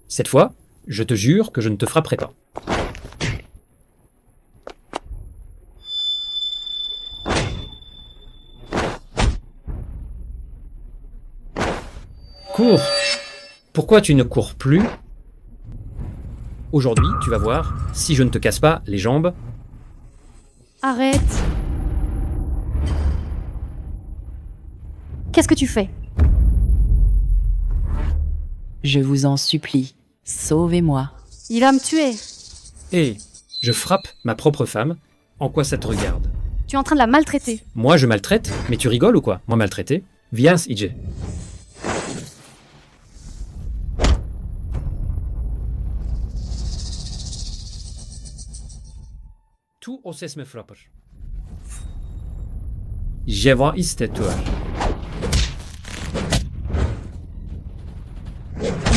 Cette fois, je te jure que je ne te frapperai pas. Cours! Pourquoi tu ne cours plus? Aujourd'hui, tu vas voir, si je ne te casse pas les jambes, Arrête. Qu'est-ce que tu fais? Je vous en supplie, sauvez-moi. Il va me tuer. et je frappe ma propre femme. En quoi ça te regarde? Tu es en train de la maltraiter. Moi, je maltraite, mais tu rigoles ou quoi? Moi maltraiter? Viens, IJ. Tu o ses me frapper. Je vois istetur.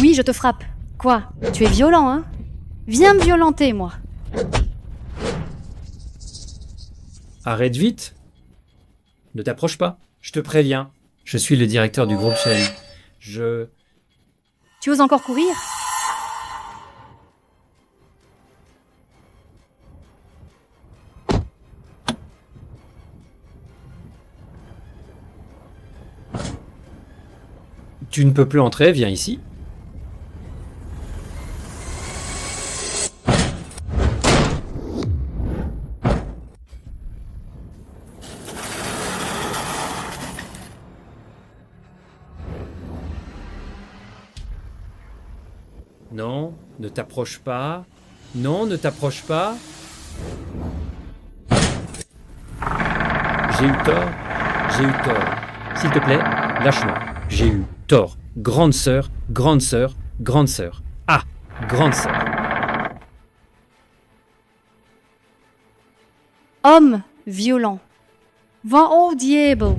Oui, je te frappe. Quoi? Tu es violent, hein? Viens me violenter, moi. Arrête vite. Ne t'approche pas. Je te préviens. Je suis le directeur du groupe Shen. Tu oses encore courir? Tu ne peux plus entrer, viens ici. Non, ne t'approche pas. Non, ne t'approche pas. J'ai eu tort. J'ai eu tort. S'il te plaît, lâche-moi. J'ai eu tort. Grande sœur, grande sœur, grande sœur. Ah, grande sœur. Homme violent. Va au diable.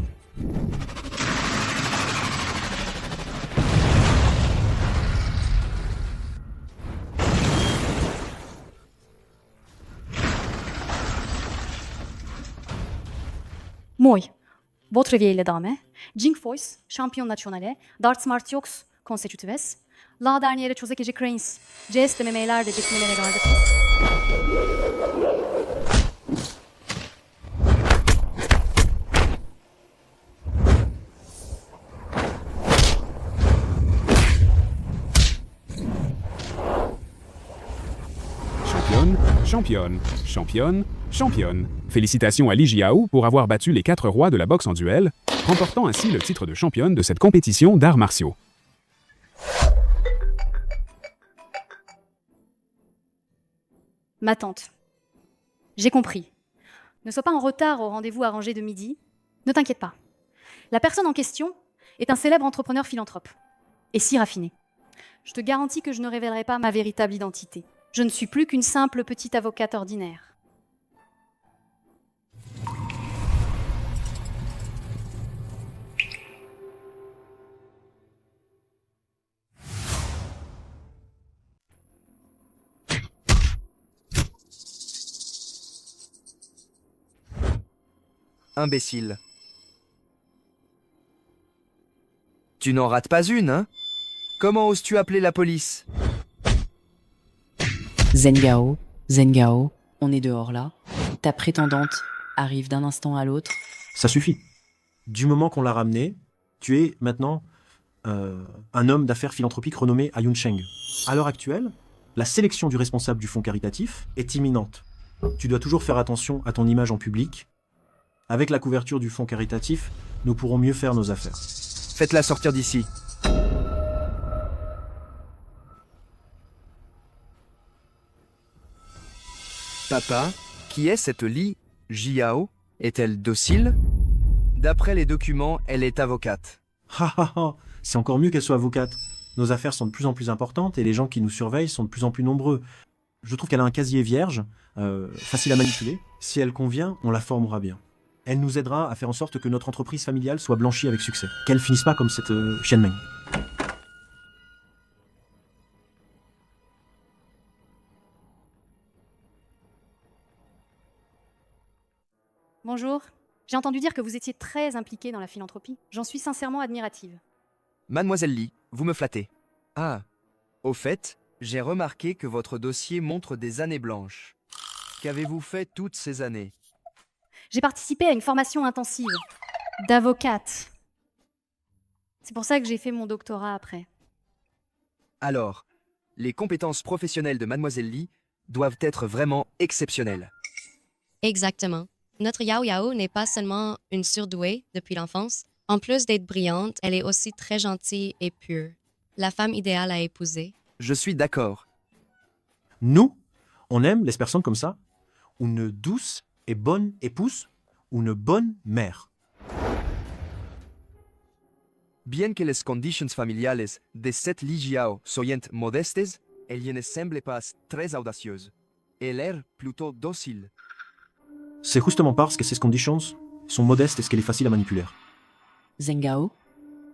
Moi, votre vieille dame, Jing Foyce, champion naționale, Darts Martiox consecutives, la dernière chose que je crains, geste memeler de cekmeleri gardık. Championne, championne, championne, championne. Félicitations à Li Jiao pour avoir battu les 4 rois de la boxe en duel, remportant ainsi le titre de championne de cette compétition d'arts martiaux. Ma tante. J'ai compris. Ne sois pas en retard au rendez-vous arrangé de midi. Ne t'inquiète pas. La personne en question est un célèbre entrepreneur philanthrope. Et si raffiné. Je te garantis que je ne révélerai pas ma véritable identité. Je ne suis plus qu'une simple petite avocate ordinaire. Imbécile. Tu n'en rates pas une, hein? Comment oses-tu appeler la police? Zengao, Zengao, on est dehors là. Ta prétendante arrive d'un instant à l'autre. Ça suffit. Du moment qu'on l'a ramené, tu es maintenant un homme d'affaires philanthropique renommé Ayun Cheng. À l'heure actuelle, la sélection du responsable du fonds caritatif est imminente. Tu dois toujours faire attention à ton image en public. Avec la couverture du fonds caritatif, nous pourrons mieux faire nos affaires. Faites-la sortir d'ici. Papa, qui est cette Li Jiao? Est-elle docile? D'après les documents, elle est avocate. Ha ha ha, c'est encore mieux qu'elle soit avocate. Nos affaires sont de plus en plus importantes et les gens qui nous surveillent sont de plus en plus nombreux. Je trouve qu'elle a un casier vierge, facile à manipuler. Si elle convient, on la formera bien. Elle nous aidera à faire en sorte que notre entreprise familiale soit blanchie avec succès. Qu'elle finisse pas comme cette Xian Meng. Bonjour. J'ai entendu dire que vous étiez très impliquée dans la philanthropie. J'en suis sincèrement admirative. Mademoiselle Li, vous me flattez. Ah, au fait, J'ai remarqué que votre dossier montre des années blanches. Qu'avez-vous fait toutes ces années? J'ai participé à une formation intensive d'avocate. C'est pour ça que j'ai fait mon doctorat après. Alors, les compétences professionnelles de Mademoiselle Lee doivent être vraiment exceptionnelles. Exactement. Notre Yao Yao n'est pas seulement une surdouée depuis l'enfance. En plus d'être brillante, elle est aussi très gentille et pure. La femme idéale à épouser. Je suis d'accord. Nous, on aime les personnes comme ça, une douce et bonne épouse, une bonne mère. Bien que les conditions familiales de cette Li Jiao soient modestes, elles ne semblent pas très audacieuses. Elle est plutôt docile. C'est justement parce que ces conditions sont modestes et qu'elle est facile à manipuler. Zengao,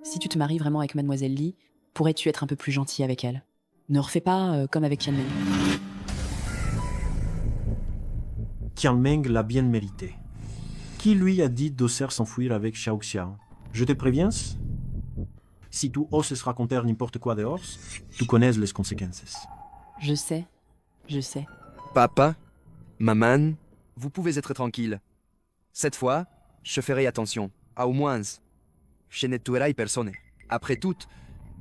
si tu te maries vraiment avec Mademoiselle Li, pourrais-tu être un peu plus gentil avec elle? Ne refais pas comme avec Tianmeng. Tianmeng l'a bien mérité. Qui lui a dit d'oser s'enfuir avec Xiao Xiao? Je te préviens, si tu oses raconter n'importe quoi dehors, tu connais les conséquences. Je sais, je sais. Papa, maman, vous pouvez être tranquille. Cette fois, je ferai attention. Au moins, je ne tuerai personne. Après tout,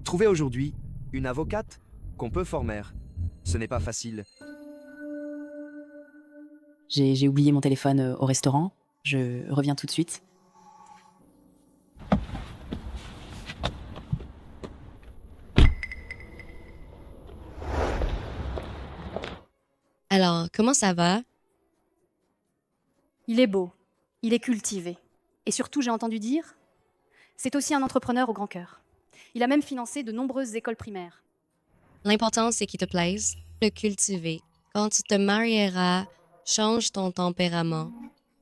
trouver aujourd'hui une avocate qu'on peut former, ce n'est pas facile. J'ai oublié mon téléphone au restaurant. Je reviens tout de suite. Alors, comment ça va? Il est beau, il est cultivé. Et surtout, j'ai entendu dire, c'est aussi un entrepreneur au grand cœur. Il a même financé de nombreuses écoles primaires. L'important, c'est qu'il te plaise, le cultiver. Quand tu te marieras, change ton tempérament.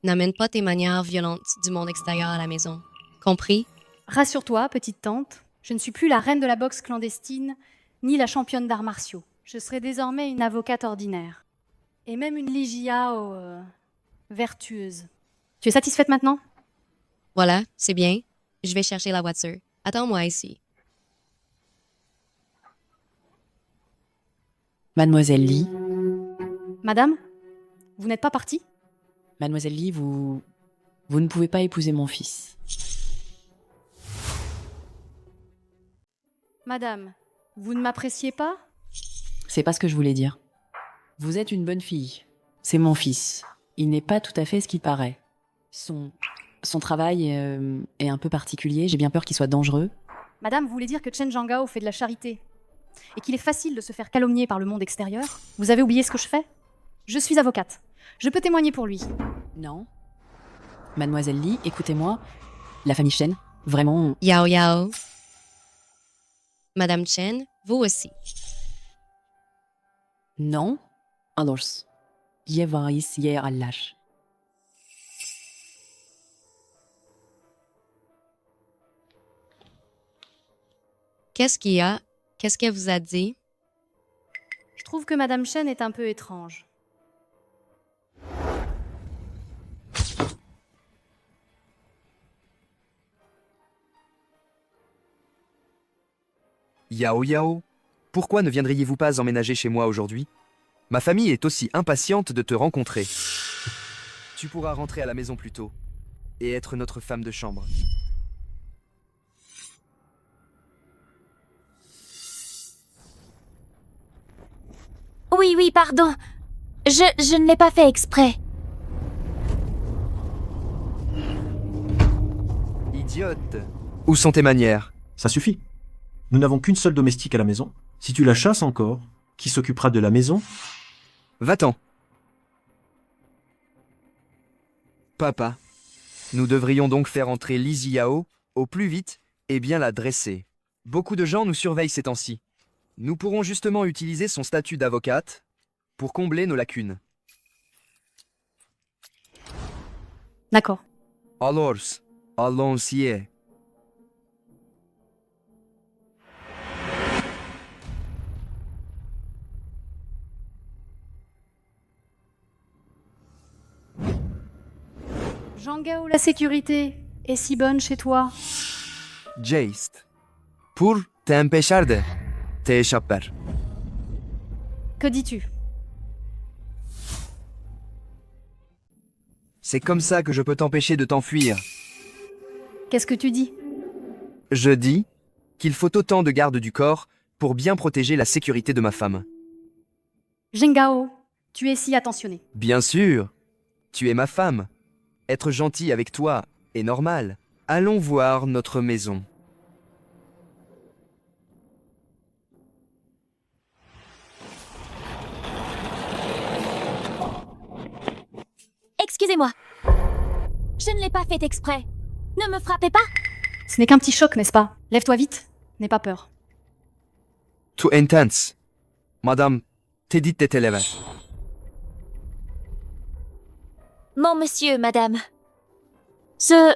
N'amène pas tes manières violentes du monde extérieur à la maison. Compris? Rassure-toi, petite tante, je ne suis plus la reine de la boxe clandestine, ni la championne d'arts martiaux. Je serai désormais une avocate ordinaire. Et même une Li Jiao vertueuse. Tu es satisfaite maintenant? Voilà, c'est bien. Je vais chercher la voiture. Attends-moi ici. Mademoiselle Li, Madame, vous n'êtes pas partie? Mademoiselle Li, vous ne pouvez pas épouser mon fils. Madame, vous ne m'appréciez pas? C'est pas ce que je voulais dire. Vous êtes une bonne fille. C'est mon fils. Il n'est pas tout à fait ce qu'il paraît. Son travail est un peu particulier. J'ai bien peur qu'il soit dangereux. Madame, vous voulez dire que Chen Zhangao fait de la charité et qu'il est facile de se faire calomnier par le monde extérieur? Vous avez oublié ce que je fais? Je suis avocate. Je peux témoigner pour lui. Non. Mademoiselle Li, écoutez-moi. La famille Chen, vraiment... Yao Yao. Madame Chen, vous aussi. Non. Alors, yevaris yer allash. Qu'est-ce qu'il y a? Qu'est-ce qu'elle vous a dit? Je trouve que Madame Chen est un peu étrange. Yao Yao, pourquoi ne viendriez-vous pas emménager chez moi aujourd'hui? Ma famille est aussi impatiente de te rencontrer. Tu pourras rentrer à la maison plus tôt et être notre femme de chambre. Oui, pardon. Je ne l'ai pas fait exprès. Idiote! Où sont tes manières? Ça suffit. Nous n'avons qu'une seule domestique à la maison. Si tu la chasses encore, qui s'occupera de la maison? Va-t'en. Papa, nous devrions donc faire entrer Li Jiao au plus vite et bien la dresser. Beaucoup de gens nous surveillent ces temps-ci. Nous pourrons justement utiliser son statut d'avocate pour combler nos lacunes. D'accord. Alors, allons-y. Zhangao, la sécurité est si bonne chez toi. Jaste. Pour t'empêcher de t'échapper. Que dis-tu? C'est comme ça que je peux t'empêcher de t'enfuir. Qu'est-ce que tu dis? Je dis qu'il faut autant de gardes du corps pour bien protéger la sécurité de ma femme. Jengao, tu es si attentionné. Bien sûr, tu es ma femme. Être gentil avec toi est normal. Allons voir notre maison. Excusez-moi. Je ne l'ai pas fait exprès. Ne me frappez pas. Ce n'est qu'un petit choc, n'est-ce pas? Lève-toi vite, n'aie pas peur. Too intense. Madame, t'es dit t'es élève. Mon monsieur, madame. Je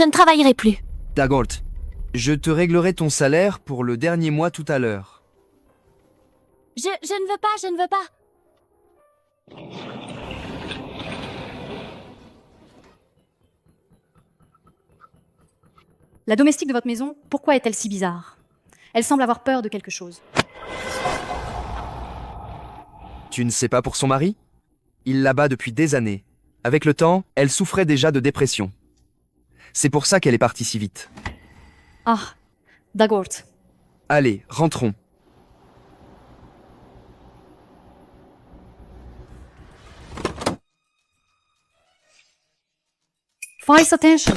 ne travaillerai plus. D'accord. Je te réglerai ton salaire pour le dernier mois tout à l'heure. Je ne veux pas, je ne veux pas. La domestique de votre maison, pourquoi est-elle si bizarre? Elle semble avoir peur de quelque chose. Tu ne sais pas pour son mari? Il la bat depuis des années. Avec le temps, elle souffrait déjà de dépression. C'est pour ça qu'elle est partie si vite. Ah, d'accord. Allez, rentrons. Face attention.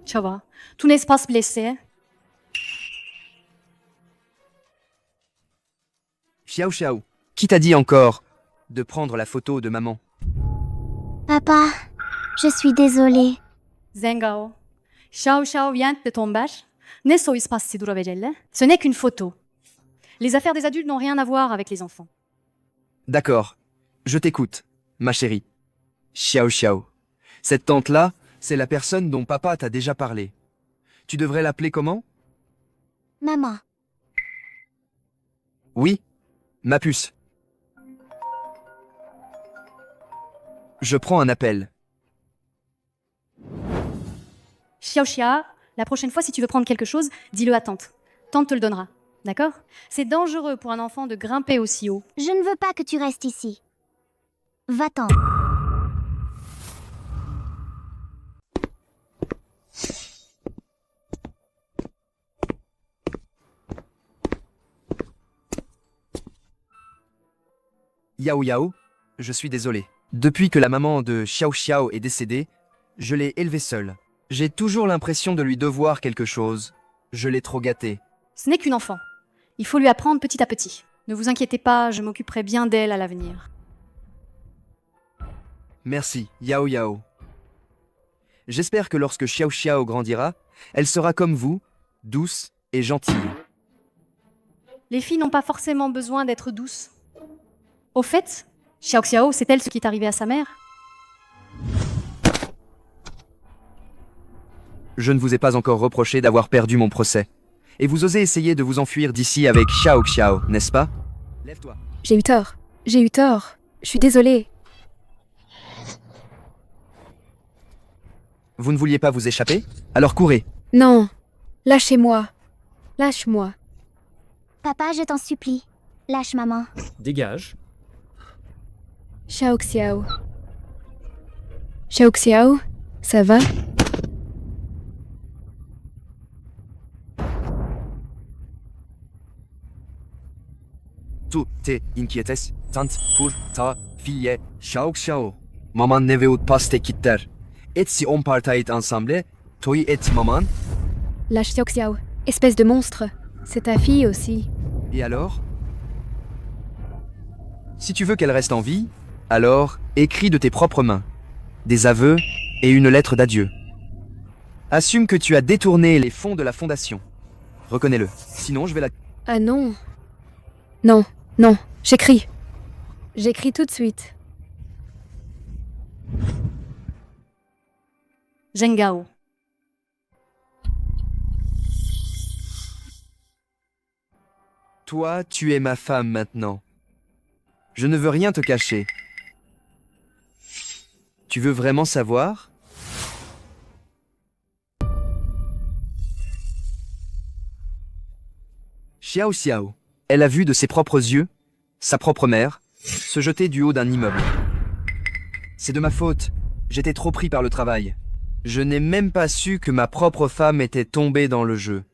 Ça va. Tu n'es pas blessé. Xiao Xiao, qui t'a dit encore de prendre la photo de maman? Papa, je suis désolée. Zengao. Xiao Xiao vient de tomber. Ne sois pas si dur avec elle. Ce n'est qu'une photo. Les affaires des adultes n'ont rien à voir avec les enfants. D'accord, je t'écoute, ma chérie. Xiao Xiao. Cette tante-là, c'est la personne dont papa t'a déjà parlé. Tu devrais l'appeler comment? Maman. Oui, ma puce. Je prends un appel. Xiao Xia, la prochaine fois, si tu veux prendre quelque chose, dis-le à tante. Tante te le donnera. D'accord? C'est dangereux pour un enfant de grimper aussi haut. Je ne veux pas que tu restes ici. Va-t'en. Yao Yao, je suis désolé. Depuis que la maman de Xiao Xiao est décédée, je l'ai élevée seule. J'ai toujours l'impression de lui devoir quelque chose. Je l'ai trop gâtée. Ce n'est qu'une enfant. Il faut lui apprendre petit à petit. Ne vous inquiétez pas, je m'occuperai bien d'elle à l'avenir. Merci, Yao Yao. J'espère que lorsque Xiao Xiao grandira, elle sera comme vous, douce et gentille. Les filles n'ont pas forcément besoin d'être douces. Au fait, Xiao Xiao, c'est elle ce qui est arrivé à sa mère? Je ne vous ai pas encore reproché d'avoir perdu mon procès. Et vous osez essayer de vous enfuir d'ici avec Xiao Xiao, n'est-ce pas? Lève-toi. J'ai eu tort. J'ai eu tort. Je suis désolée. Vous ne vouliez pas vous échapper? Alors courez. Non. Lâchez-moi. Lâche-moi. Papa, je t'en supplie. Lâche maman. Dégage. Xiao Xiao. Xiao Xiao, ça va? Tu te inquiètes tant pour ta fille Xiao Xiao. Maman ne veut pas te quitter. Et si on partait ensemble, toi et maman? Lâche Xiao Xiao. Espèce de monstre. C'est ta fille aussi. Et alors? Si tu veux qu'elle reste en vie, alors écris de tes propres mains des aveux et une lettre d'adieu. Assume que tu as détourné les fonds de la fondation. Reconnais-le. Sinon, je vais la... Ah non. Non, non. J'écris. J'écris tout de suite. Jengao. Toi, tu es ma femme maintenant. Je ne veux rien te cacher. Tu veux vraiment savoir? Xiao Xiao. Elle a vu de ses propres yeux sa propre mère se jeter du haut d'un immeuble. C'est de ma faute. J'étais trop pris par le travail. Je n'ai même pas su que ma propre femme était tombée dans le jeu.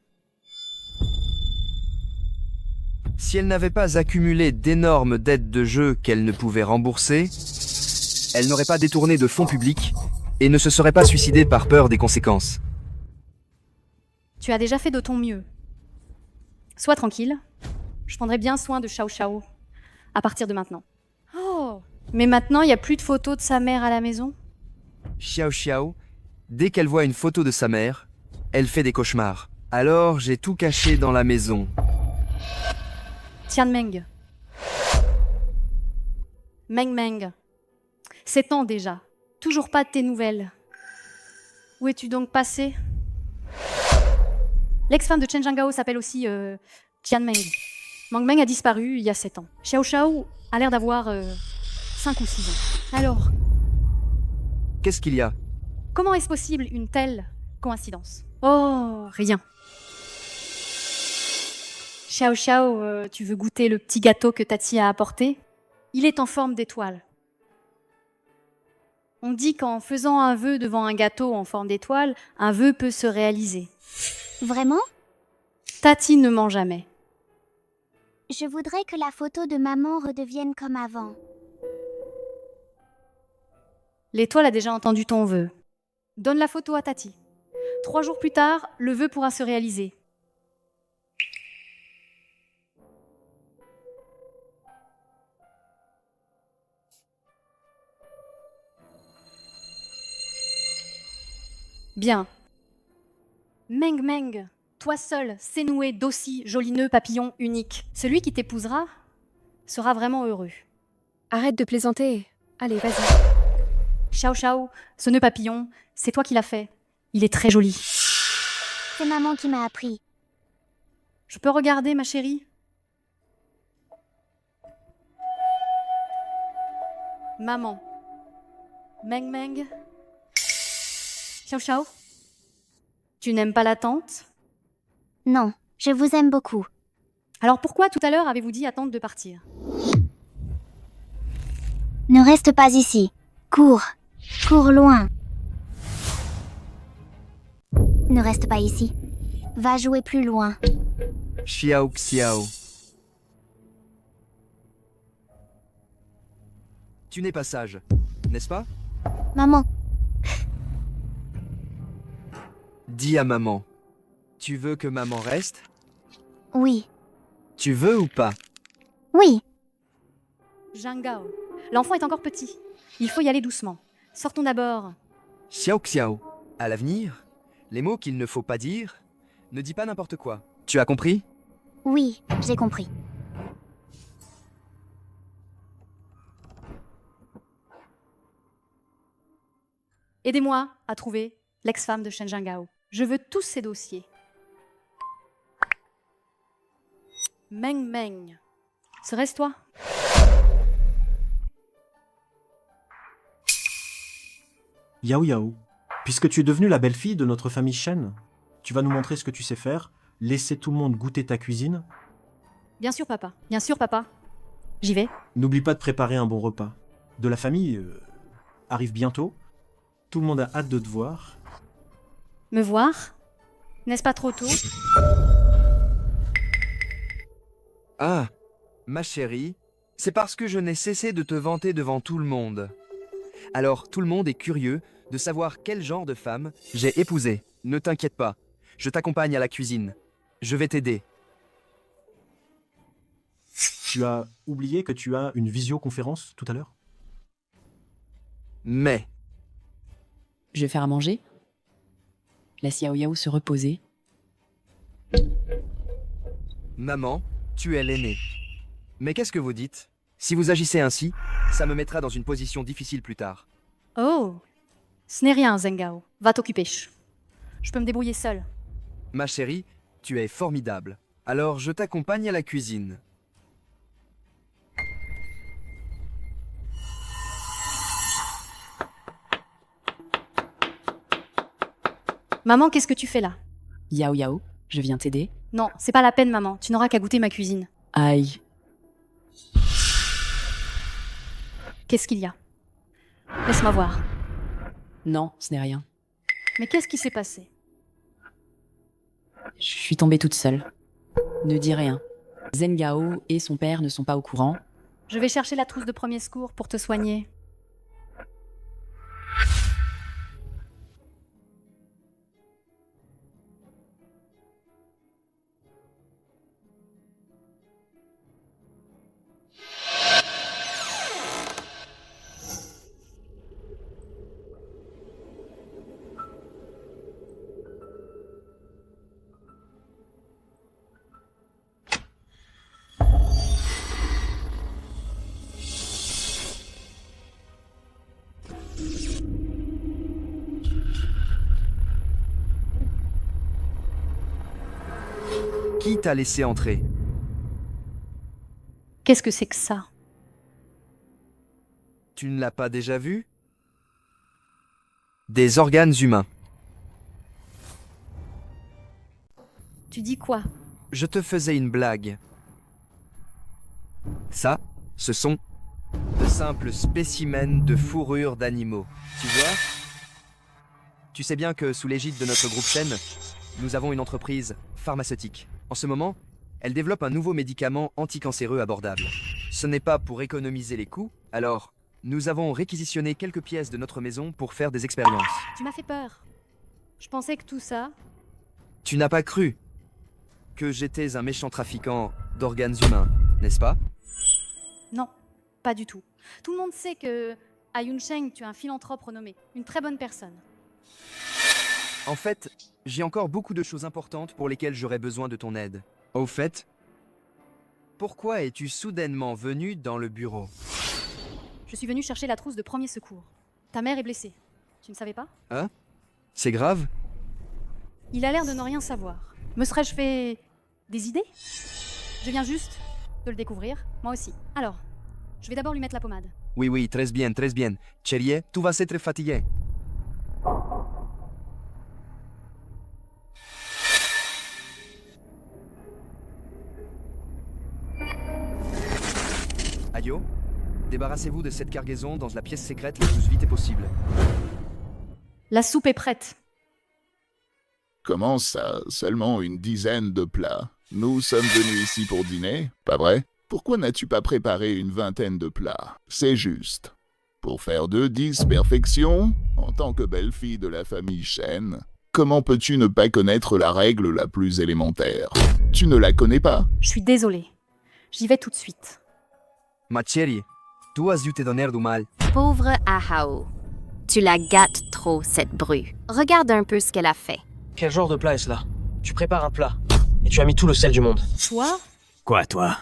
Si elle n'avait pas accumulé d'énormes dettes de jeu qu'elle ne pouvait rembourser, elle n'aurait pas détourné de fonds publics et ne se serait pas suicidée par peur des conséquences. Tu as déjà fait de ton mieux. Sois tranquille. Je prendrai bien soin de Xiao Xiao à partir de maintenant. Oh, mais maintenant, il n'y a plus de photos de sa mère à la maison? Xiao Xiao, dès qu'elle voit une photo de sa mère, elle fait des cauchemars. Alors j'ai tout caché dans la maison. Tianmeng. Meng Meng. 7 ans déjà. Toujours pas de tes nouvelles. Où es-tu donc passé? L'ex-femme de Chen Zhangao s'appelle aussi Tianmeng. Meng Meng a disparu il y a 7 ans. Xiao Xiao a l'air d'avoir 5 ou 6 ans. Alors, Qu'est-ce qu'il y a? comment est-ce possible une telle coïncidence? Oh, rien. Xiao Xiao, tu veux goûter le petit gâteau que Tati a apporté? Il est en forme d'étoile. On dit qu'en faisant un vœu devant un gâteau en forme d'étoile, un vœu peut se réaliser. Vraiment? Tati ne ment jamais. Je voudrais que la photo de maman redevienne comme avant. L'étoile a déjà entendu ton vœu. Donne la photo à Tati. 3 jours plus tard, le vœu pourra se réaliser. Bien. Meng Meng, toi seul, sais noué d'aussi jolis nœuds papillons uniques. Celui qui t'épousera sera vraiment heureux. Arrête de plaisanter. Allez, vas-y. Xiao Xiao, ce nœud papillon, c'est toi qui l'as fait. Il est très joli. C'est maman qui m'a appris. Je peux regarder, ma chérie? Maman. Meng Meng. Xiao Xiao. Tu n'aimes pas la tante? Non, je vous aime beaucoup. Alors pourquoi tout à l'heure avez-vous dit à tante de partir? Ne reste pas ici. Cours. Cours loin. Ne reste pas ici. Va jouer plus loin. Xiao Xiao. Tu n'es pas sage, n'est-ce pas? Maman, Dis à maman. Tu veux que maman reste? oui. Tu veux ou pas? Oui. Zhangao. L'enfant est encore petit. Il faut y aller doucement. Sortons d'abord. Xiao Xiao. À l'avenir, les mots qu'il ne faut pas dire, ne dis pas n'importe quoi. Tu as compris? Oui, j'ai compris. Aidez-moi à trouver l'ex-femme de Shen Zhangao. Je veux tous ces dossiers. Meng Meng. Serait-ce toi? Yao Yao, puisque tu es devenue la belle-fille de notre famille Shen, tu vas nous montrer ce que tu sais faire, laisser tout le monde goûter ta cuisine. Bien sûr, papa. Bien sûr, papa. J'y vais. N'oublie pas de préparer un bon repas. De la famille arrive bientôt. Tout le monde a hâte de te voir. Me voir? N'est-ce pas trop tôt? Ah, ma chérie, c'est parce que je n'ai cessé de te vanter devant tout le monde. Alors tout le monde est curieux de savoir quel genre de femme j'ai épousée. Ne t'inquiète pas, je t'accompagne à la cuisine. Je vais t'aider. Tu as oublié que tu as une visioconférence tout à l'heure? Mais, Je vais faire à manger. Laisse Yao Yao se reposer. maman, tu es l'aînée. Mais qu'est-ce que vous dites? Si vous agissez ainsi, ça me mettra dans une position difficile plus tard. Oh, ce n'est rien, Zhangao. Va t'occuper. Je peux me débrouiller seule. Ma chérie, tu es formidable. Alors je t'accompagne à la cuisine. Maman, qu'est-ce que tu fais là? Yao Yao, je viens t'aider. Non, c'est pas la peine, maman. Tu n'auras qu'à goûter ma cuisine. Aïe. Qu'est-ce qu'il y a? Laisse-moi voir. Non, ce n'est rien. Mais qu'est-ce qui s'est passé? Je suis tombée toute seule. Ne dis rien. Zengao et son père ne sont pas au courant. Je vais chercher la trousse de premier secours pour te soigner. Qui t'a laissé entrer? Qu'est-ce que c'est que ça? Tu ne l'as pas déjà vu? Des organes humains. Tu dis quoi? Je te faisais une blague. Ça, ce sont de simples spécimens de fourrure d'animaux. Tu vois? Tu sais bien que sous l'égide de notre groupe Shen, nous avons une entreprise pharmaceutique. En ce moment, elle développe un nouveau médicament anticancéreux abordable. Ce n'est pas pour économiser les coûts, alors nous avons réquisitionné quelques pièces de notre maison pour faire des expériences. Tu m'as fait peur. Je pensais que tout ça... Tu n'as pas cru que j'étais un méchant trafiquant d'organes humains, n'est-ce pas? Non, pas du tout. Tout le monde sait que, à Yunsheng, tu es un philanthrope renommé. Une très bonne personne. En fait, j'ai encore beaucoup de choses importantes pour lesquelles j'aurais besoin de ton aide. Au fait, pourquoi es-tu soudainement venu dans le bureau? Je suis venue chercher la trousse de premier secours. Ta mère est blessée. Tu ne savais pas? Hein? C'est grave? Il a l'air de ne rien savoir. Me serais-je fait des idées? Je viens juste de le découvrir, moi aussi. Alors, je vais d'abord lui mettre la pommade. Oui, oui, très bien, très bien. Chérie, tu vas être fatigué. Ayo, débarrassez-vous de cette cargaison dans la pièce secrète le plus vite possible. La soupe est prête. Comment ça? Seulement une dizaine de plats. Nous sommes venus ici pour dîner, pas vrai? Pourquoi n'as-tu pas préparé une vingtaine de plats? C'est juste. Pour faire de 10 perfection, en tant que belle-fille de la famille Shen, comment peux-tu ne pas connaître la règle la plus élémentaire? Tu ne la connais pas? Je suis désolée. J'y vais tout de suite. Ma chérie, tu as dû te donner du mal. Pauvre Ahao. Tu la gâtes trop, cette bru. Regarde un peu ce qu'elle a fait. Quel genre de plat est-ce là? Tu prépares un plat, et tu as mis tout le sel du monde. Toi? Quoi, toi?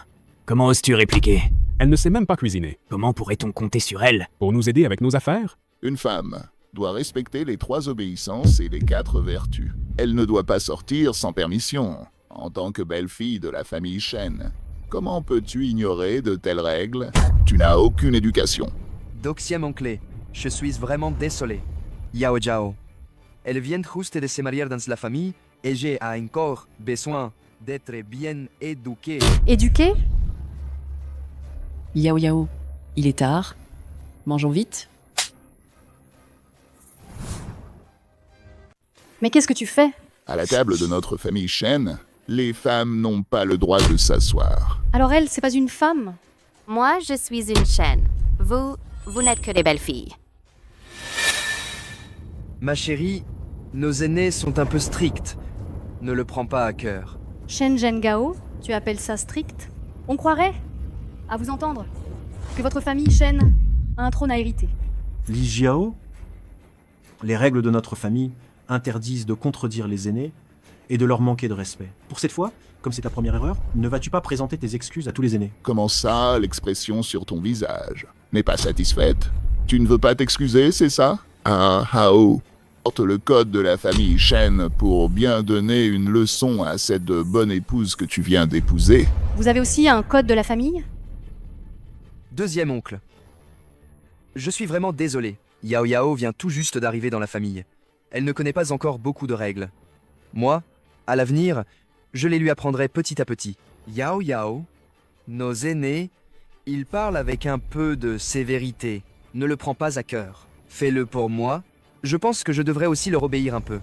Comment oses-tu répliquer? Elle ne sait même pas cuisiner. Comment pourrait-on compter sur elle? Pour nous aider avec nos affaires? Une femme doit respecter les 3 obéissances et les 4 vertus. Elle ne doit pas sortir sans permission. En tant que belle-fille de la famille Shen, comment peux-tu ignorer de telles règles? Tu n'as aucune éducation. Doxia mon clé, je suis vraiment désolé. Yao Jiao. Elle vient juste de se marier dans la famille et j'ai encore besoin d'être bien éduqué. Éduqué? Yao Yao, il est tard. Mangeons vite. Mais qu'est-ce que tu fais? À la table de notre famille Shen, les femmes n'ont pas le droit de s'asseoir. Alors elle, c'est pas une femme? Moi, je suis une Shen. Vous n'êtes que des belles filles. Ma chérie, nos aînés sont un peu stricts. Ne le prends pas à cœur. Shen Zhengao, tu appelles ça strict? On croirait, à vous entendre, que votre famille Shen a un trône à hériter. Li Jiao, les règles de notre famille interdisent de contredire les aînés et de leur manquer de respect. Pour cette fois, comme c'est ta première erreur, ne vas-tu pas présenter tes excuses à tous les aînés? Comment ça, l'expression sur ton visage n'est pas satisfaite? Tu ne veux pas t'excuser, c'est ça? Ah, Hao, porte le code de la famille Shen pour bien donner une leçon à cette bonne épouse que tu viens d'épouser. Vous avez aussi un code de la famille? Deuxième oncle. Je suis vraiment désolé. Yao Yao vient tout juste d'arriver dans la famille. Elle ne connaît pas encore beaucoup de règles. Moi, à l'avenir, Je les lui apprendrai petit à petit. Yao Yao, nos aînés, ils parlent avec un peu de sévérité. Ne le prends pas à cœur. Fais-le pour moi. Je pense que je devrais aussi leur obéir un peu.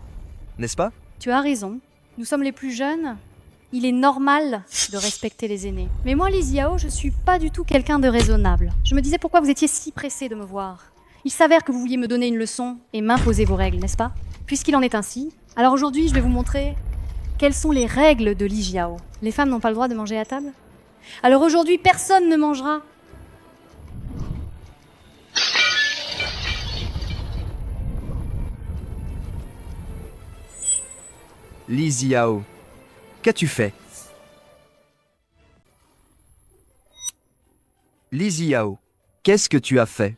N'est-ce pas? Tu as raison. Nous sommes les plus jeunes. Il est normal de respecter les aînés. Mais moi, Lise Yao, je suis pas du tout quelqu'un de raisonnable. Je me disais pourquoi vous étiez si pressé de me voir. Il s'avère que vous vouliez me donner une leçon et m'imposer vos règles, n'est-ce pas? Puisqu'il en est ainsi, alors aujourd'hui, je vais vous montrer quelles sont les règles de Li Jiao. Les femmes n'ont pas le droit de manger à table? Alors aujourd'hui, personne ne mangera. Li Jiao, qu'as-tu fait? Li Jiao, qu'est-ce que tu as fait?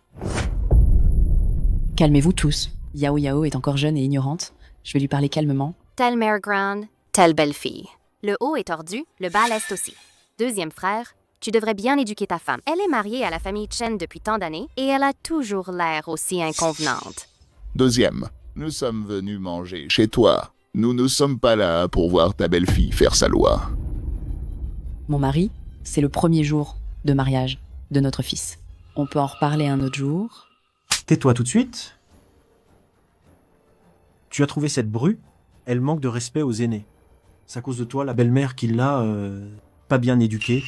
Calmez-vous tous. Yao Yao est encore jeune et ignorante. Je vais lui parler calmement. Telle mère grande, telle belle-fille. Le haut est tordu, le bas l'est aussi. Deuxième frère, tu devrais bien éduquer ta femme. Elle est mariée à la famille Chen depuis tant d'années et elle a toujours l'air aussi inconvenante. Deuxième, nous sommes venus manger chez toi. Nous ne sommes pas là pour voir ta belle-fille faire sa loi. Mon mari, c'est le premier jour de mariage de notre fils. On peut en reparler un autre jour. Tais-toi tout de suite. Tu as trouvé cette bru, elle manque de respect aux aînés. C'est à cause de toi, la belle-mère qui l'a pas bien éduquée.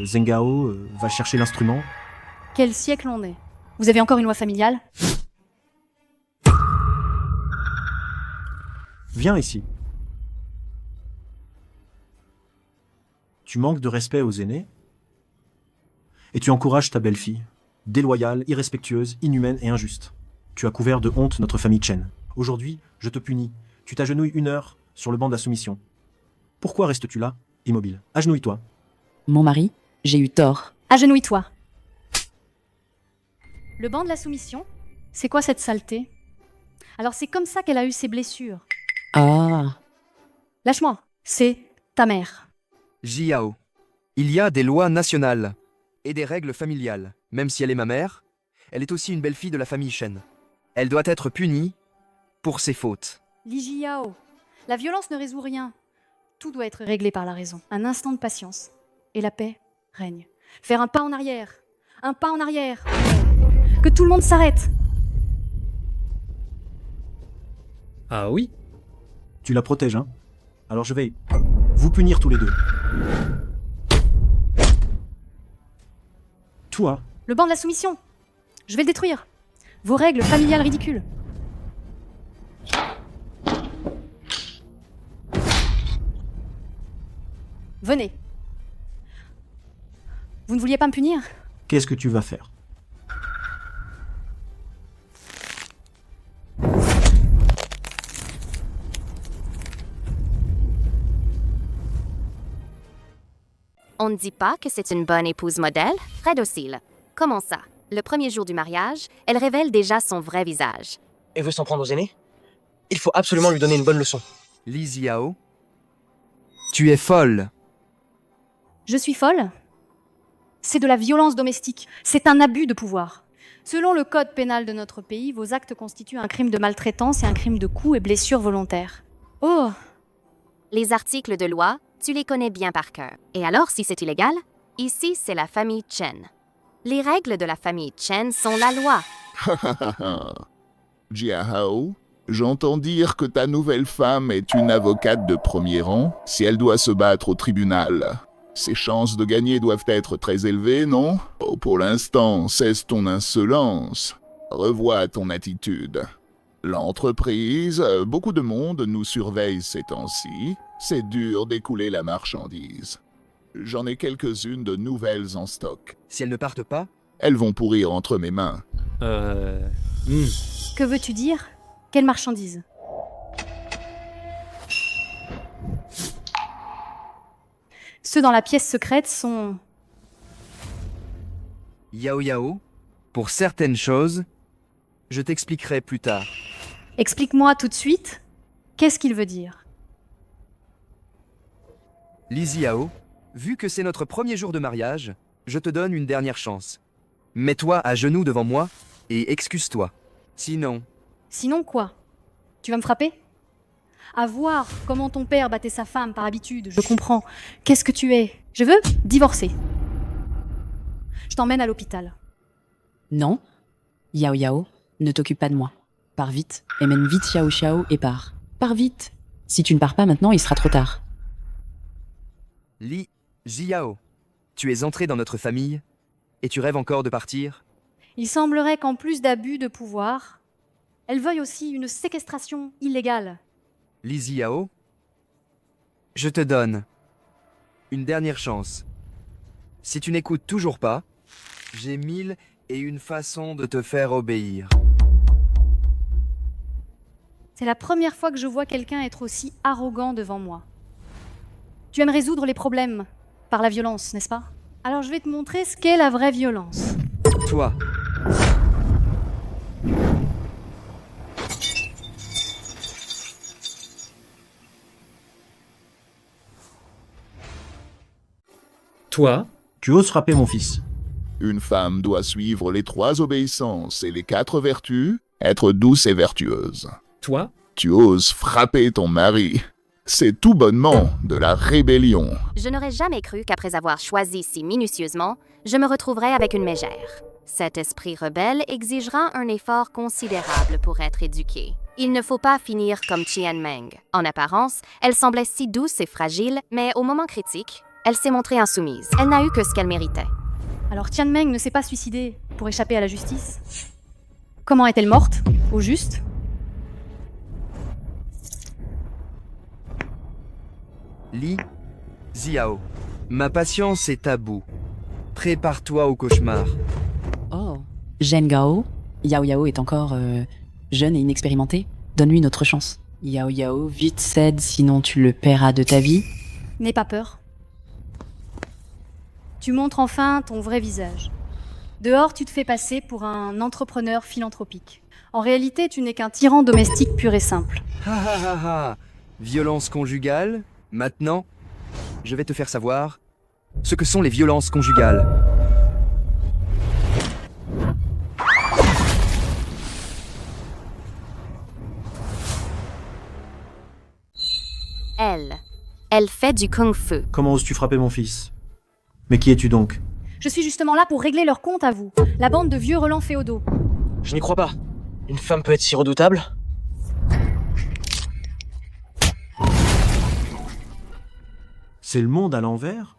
Zengao va chercher l'instrument. Quel siècle on est? Vous avez encore une loi familiale? Viens ici. Tu manques de respect aux aînés et tu encourages ta belle-fille, déloyale, irrespectueuse, inhumaine et injuste. Tu as couvert de honte notre famille Chen. Aujourd'hui, je te punis. Tu t'agenouilles 1 heure sur le banc de la soumission. Pourquoi restes-tu là, immobile? Agenouille-toi. Mon mari, j'ai eu tort. Agenouille-toi. Le banc de la soumission? C'est quoi cette saleté? Alors c'est comme ça qu'elle a eu ses blessures. Ah. Lâche-moi, c'est ta mère. Jiao, il y a des lois nationales et des règles familiales. Même si elle est ma mère, elle est aussi une belle-fille de la famille Chen. Elle doit être punie pour ses fautes. Li Jiao, la violence ne résout rien. Tout doit être réglé par la raison. Un instant de patience et la paix règne. Faire un pas en arrière. Un pas en arrière. Que tout le monde s'arrête. Ah oui? Tu la protèges, hein? Alors je vais vous punir tous les deux. Toi. Le banc de la soumission. Je vais le détruire. Vos règles familiales ridicules. Venez. Vous ne vouliez pas me punir? Qu'est-ce que tu vas faire? On ne dit pas que c'est une bonne épouse modèle? Très docile. Comment ça? Le premier jour du mariage, elle révèle déjà son vrai visage. Et veut s'en prendre aux aînés? Il faut absolument lui donner une bonne leçon. Li Jiao, tu es folle. Je suis folle? C'est de la violence domestique. C'est un abus de pouvoir. Selon le code pénal de notre pays, vos actes constituent un crime de maltraitance et un crime de coups et blessures volontaires. Oh! Les articles de loi, tu les connais bien par cœur. Et alors, si c'est illégal? Ici, c'est la famille Chen. Les règles de la famille Chen sont la loi. Jiahao, j'entends dire que ta nouvelle femme est une avocate de premier rang. Si elle doit se battre au tribunal, ses chances de gagner doivent être très élevées, non? Oh, pour l'instant, cesse ton insolence. Revois ton attitude. L'entreprise, beaucoup de monde nous surveille ces temps-ci. C'est dur d'écouler la marchandise. J'en ai quelques-unes de nouvelles en stock. Si elles ne partent pas? Elles vont pourrir entre mes mains. Que veux-tu dire? Quelle marchandise? Ceux dans la pièce secrète sont... Yao Yao, pour certaines choses, je t'expliquerai plus tard. Explique-moi tout de suite, qu'est-ce qu'il veut dire? Li Jiao, vu que c'est notre premier jour de mariage, je te donne une dernière chance. Mets-toi à genoux devant moi et excuse-toi. Sinon... Sinon quoi? Tu vas me frapper? À voir comment ton père battait sa femme par habitude, je comprends. Qu'est-ce que tu es? Je veux divorcer. Je t'emmène à l'hôpital. Non. Yao Yao, ne t'occupe pas de moi. Pars vite, et mène vite Xiao Xiao et pars. Pars vite. Si tu ne pars pas maintenant, il sera trop tard. Li Jiao, tu es entré dans notre famille et tu rêves encore de partir? Il semblerait qu'en plus d'abus de pouvoir, elle veuille aussi une séquestration illégale. Li Jiao, je te donne une dernière chance. Si tu n'écoutes toujours pas, j'ai 1001 façons de te faire obéir. C'est la première fois que je vois quelqu'un être aussi arrogant devant moi. Tu aimes résoudre les problèmes par la violence, n'est-ce pas? Alors je vais te montrer ce qu'est la vraie violence. Toi. Toi. Tu oses frapper mon fils. Une femme doit suivre les 3 obéissances et les 4 vertus, être douce et vertueuse. Toi. Tu oses frapper ton mari. C'est tout bonnement de la rébellion. Je n'aurais jamais cru qu'après avoir choisi si minutieusement, je me retrouverais avec une mégère. Cet esprit rebelle exigera un effort considérable pour être éduqué. Il ne faut pas finir comme Tianmeng. En apparence, elle semblait si douce et fragile, mais au moment critique, elle s'est montrée insoumise. Elle n'a eu que ce qu'elle méritait. Alors Tianmeng ne s'est pas suicidée pour échapper à la justice? Comment est-elle morte, au juste? Li Jiao, ma patience est à bout. Prépare-toi au cauchemar. Oh. Zhen Gao, Yao Yao est encore jeune et inexpérimenté. Donne-lui une autre chance. Yao Yao, vite cède, sinon tu le paieras de ta vie. N'aie pas peur. Tu montres enfin ton vrai visage. Dehors, tu te fais passer pour un entrepreneur philanthropique. En réalité, tu n'es qu'un tyran domestique pur et simple. Ha ha ha ha. Violence conjugale. Maintenant, je vais te faire savoir ce que sont les violences conjugales. Elle fait du kung-fu. Comment oses-tu frapper mon fils? Mais qui es-tu donc? Je suis justement là pour régler leur compte à vous, la bande de vieux relents féodaux. Je n'y crois pas. Une femme peut être si redoutable? C'est le monde à l'envers?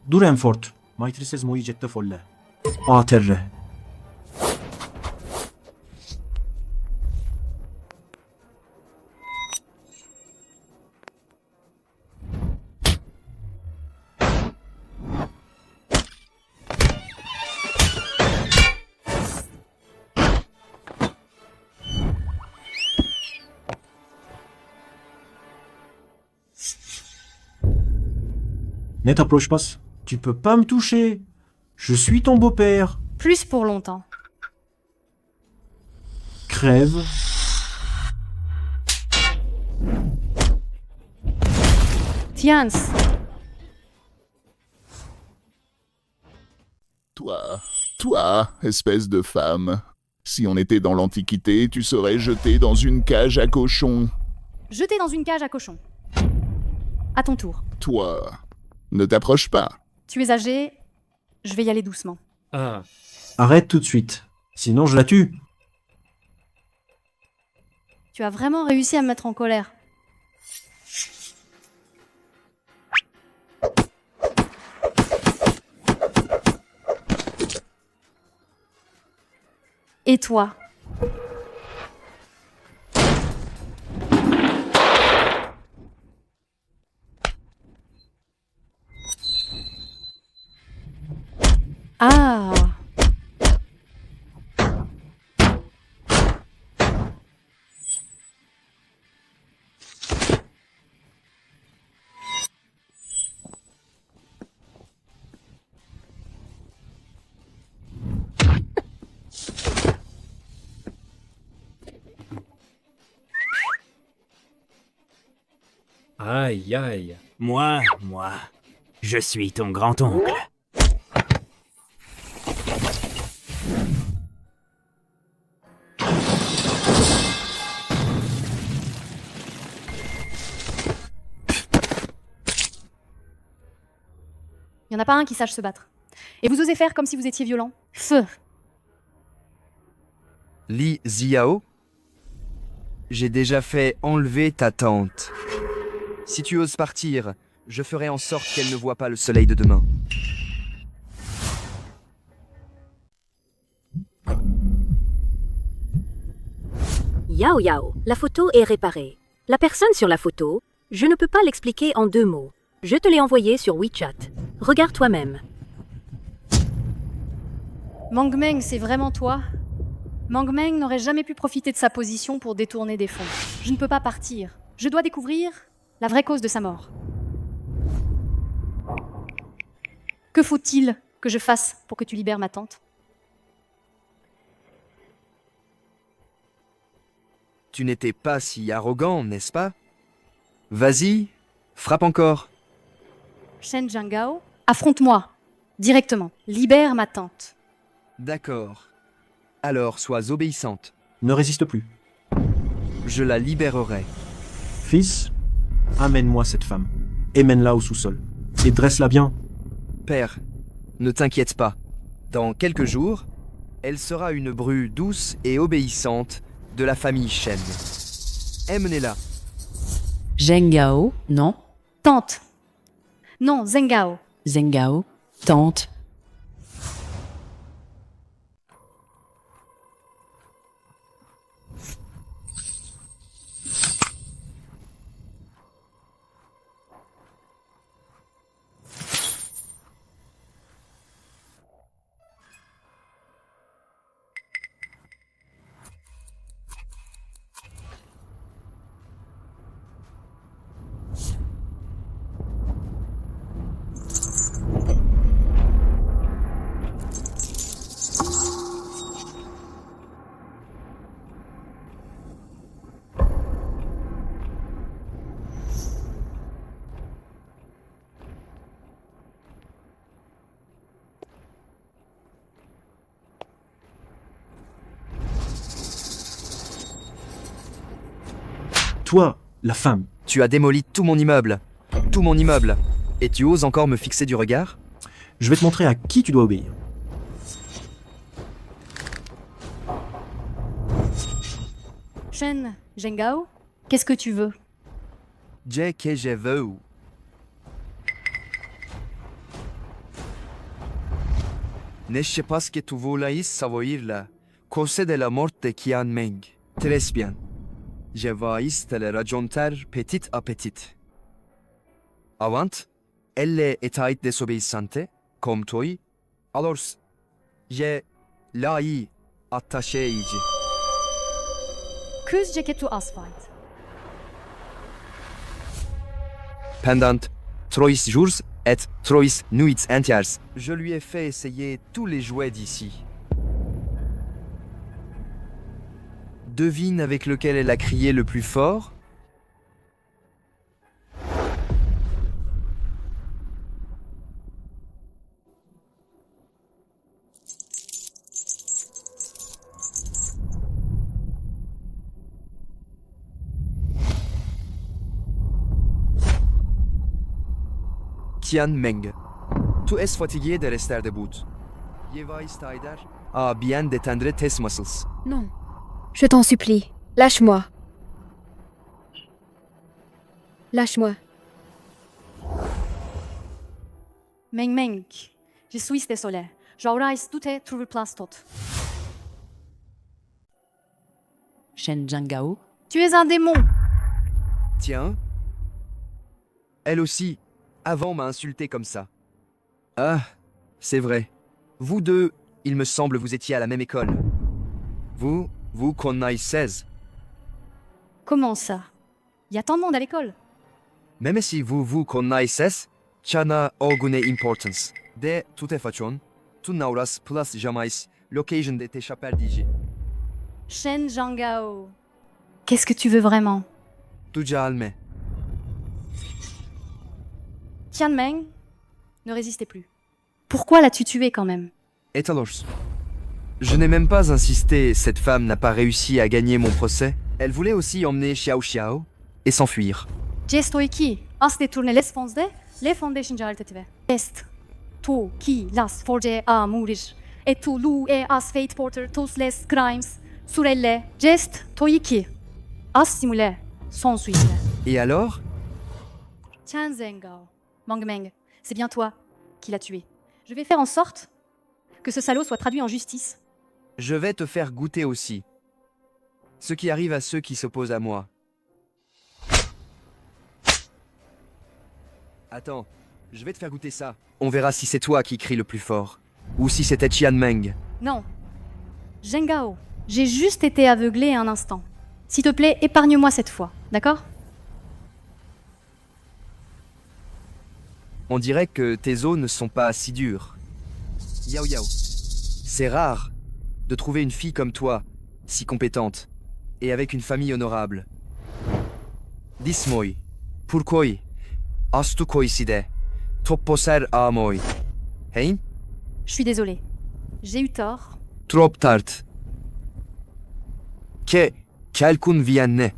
Durenfort, Maitrises Moïjette Folle. Aterre. Ne t'approche pas. Tu peux pas me toucher. Je suis ton beau-père. Plus pour longtemps. Crève. Tiens. Toi, espèce de femme. Si on était dans l'Antiquité, tu serais jeté dans une cage à cochons. Jeté dans une cage à cochons. À ton tour. Toi, ne t'approche pas. Tu es âgé, je vais y aller doucement. Ah. Arrête tout de suite. Sinon, je la tue. Tu as vraiment réussi à me mettre en colère. Et toi? Ah! Aïe, aïe. Moi, je suis ton grand-oncle. Il n'y en a pas un qui sache se battre. Et vous osez faire comme si vous étiez violent. Feu. Li Ziao, j'ai déjà fait enlever ta tante. Si tu oses partir, je ferai en sorte qu'elle ne voie pas le soleil de demain. Yao Yao, la photo est réparée. La personne sur la photo, je ne peux pas l'expliquer en 2 mots. Je te l'ai envoyée sur WeChat. Regarde toi-même. Mang Meng, c'est vraiment toi? Mang Meng n'aurait jamais pu profiter de sa position pour détourner des fonds. Je ne peux pas partir. Je dois découvrir la vraie cause de sa mort. Que faut-il que je fasse pour que tu libères ma tante? Tu n'étais pas si arrogant, n'est-ce pas? Vas-y, frappe encore. Shen Jiangao, affronte-moi, directement. Libère ma tante. D'accord. Alors sois obéissante. Ne résiste plus. Je la libérerai. Fils, amène-moi cette femme. Et mène-la au sous-sol. Et dresse-la bien. Père, ne t'inquiète pas. Dans quelques jours, elle sera une bru douce et obéissante de la famille Shen. Emmenez-la. Zhengao, non. Tante. Non, Zhengao. Zhengao, tante. Toi, la femme. Tu as démoli tout mon immeuble. Tout mon immeuble. Et tu oses encore me fixer du regard? Je vais te montrer à qui tu dois obéir. Shen Jiangao, qu'est-ce que tu veux? J'ai que je veux. Ne sais pas ce que tu voulais savoir là. Cause de la mort de Qian Meng. Très bien. Je vais te le raconter petit à petit. Avant, elle était désobéissante, comme toi. Alors, je l'ai attachée. Küz ceketu asfalt. Pendant 3 jours et 3 nuits entières, je lui ai fait essayer tous les jouets d'ici. Devine avec lequel elle a crié le plus fort? Qian Meng. Tu es fatigué de rester debout. Je vais t'aider à bien détendre tes muscles. Non. Je t'en supplie, lâche-moi. Lâche-moi. Meng Meng, je suis désolé. J'aurais tout trouvé place tot. Shen Jiangao. Tu es un démon. Tiens. Elle aussi, avant m'a insulté comme ça. Ah, c'est vrai. Vous deux, il me semble vous étiez à la même école. Vous connaissez. Comment ça? Il y a tant de monde à l'école. Même si vous connaissez, ça n'a aucune importance. De toute façon, tu n'auras plus jamais l'occasion de t'échapper d'ici. Shen Jiangao. Qu'est-ce que tu veux vraiment? Tu calme. Qian Meng, ne résistez plus. Pourquoi l'as-tu tué quand même? Et alors? Je n'ai même pas insisté, cette femme n'a pas réussi à gagner mon procès. Elle voulait aussi emmener Xiao Xiao et s'enfuir. Ce estoy aquí. As détourné les fonds de les fondations de Est. to ki las forge a murir. Et to lu e as fate porter tos les crimes. Surelle, gest toiki. As simule, son suivre. Et alors? Tian Zengao. Mangmeng, c'est bien toi qui l'as tué. Je vais faire en sorte que ce salaud soit traduit en justice. Je vais te faire goûter aussi. Ce qui arrive à ceux qui s'opposent à moi. Attends, je vais te faire goûter ça. On verra si c'est toi qui crie le plus fort. Ou si c'était Tian Meng. Non. Zengao, j'ai juste été aveuglé un instant. S'il te plaît, épargne-moi cette fois, d'accord? On dirait que tes os ne sont pas si durs. Yao Yao. C'est rare de trouver une fille comme toi, si compétente, et avec une famille honorable. Dis-moi, pourquoi as-tu coïncidé? Topposer a moi. Hein? Je suis désolée. J'ai eu tort. Trop tard. Que quelqu'un vienne.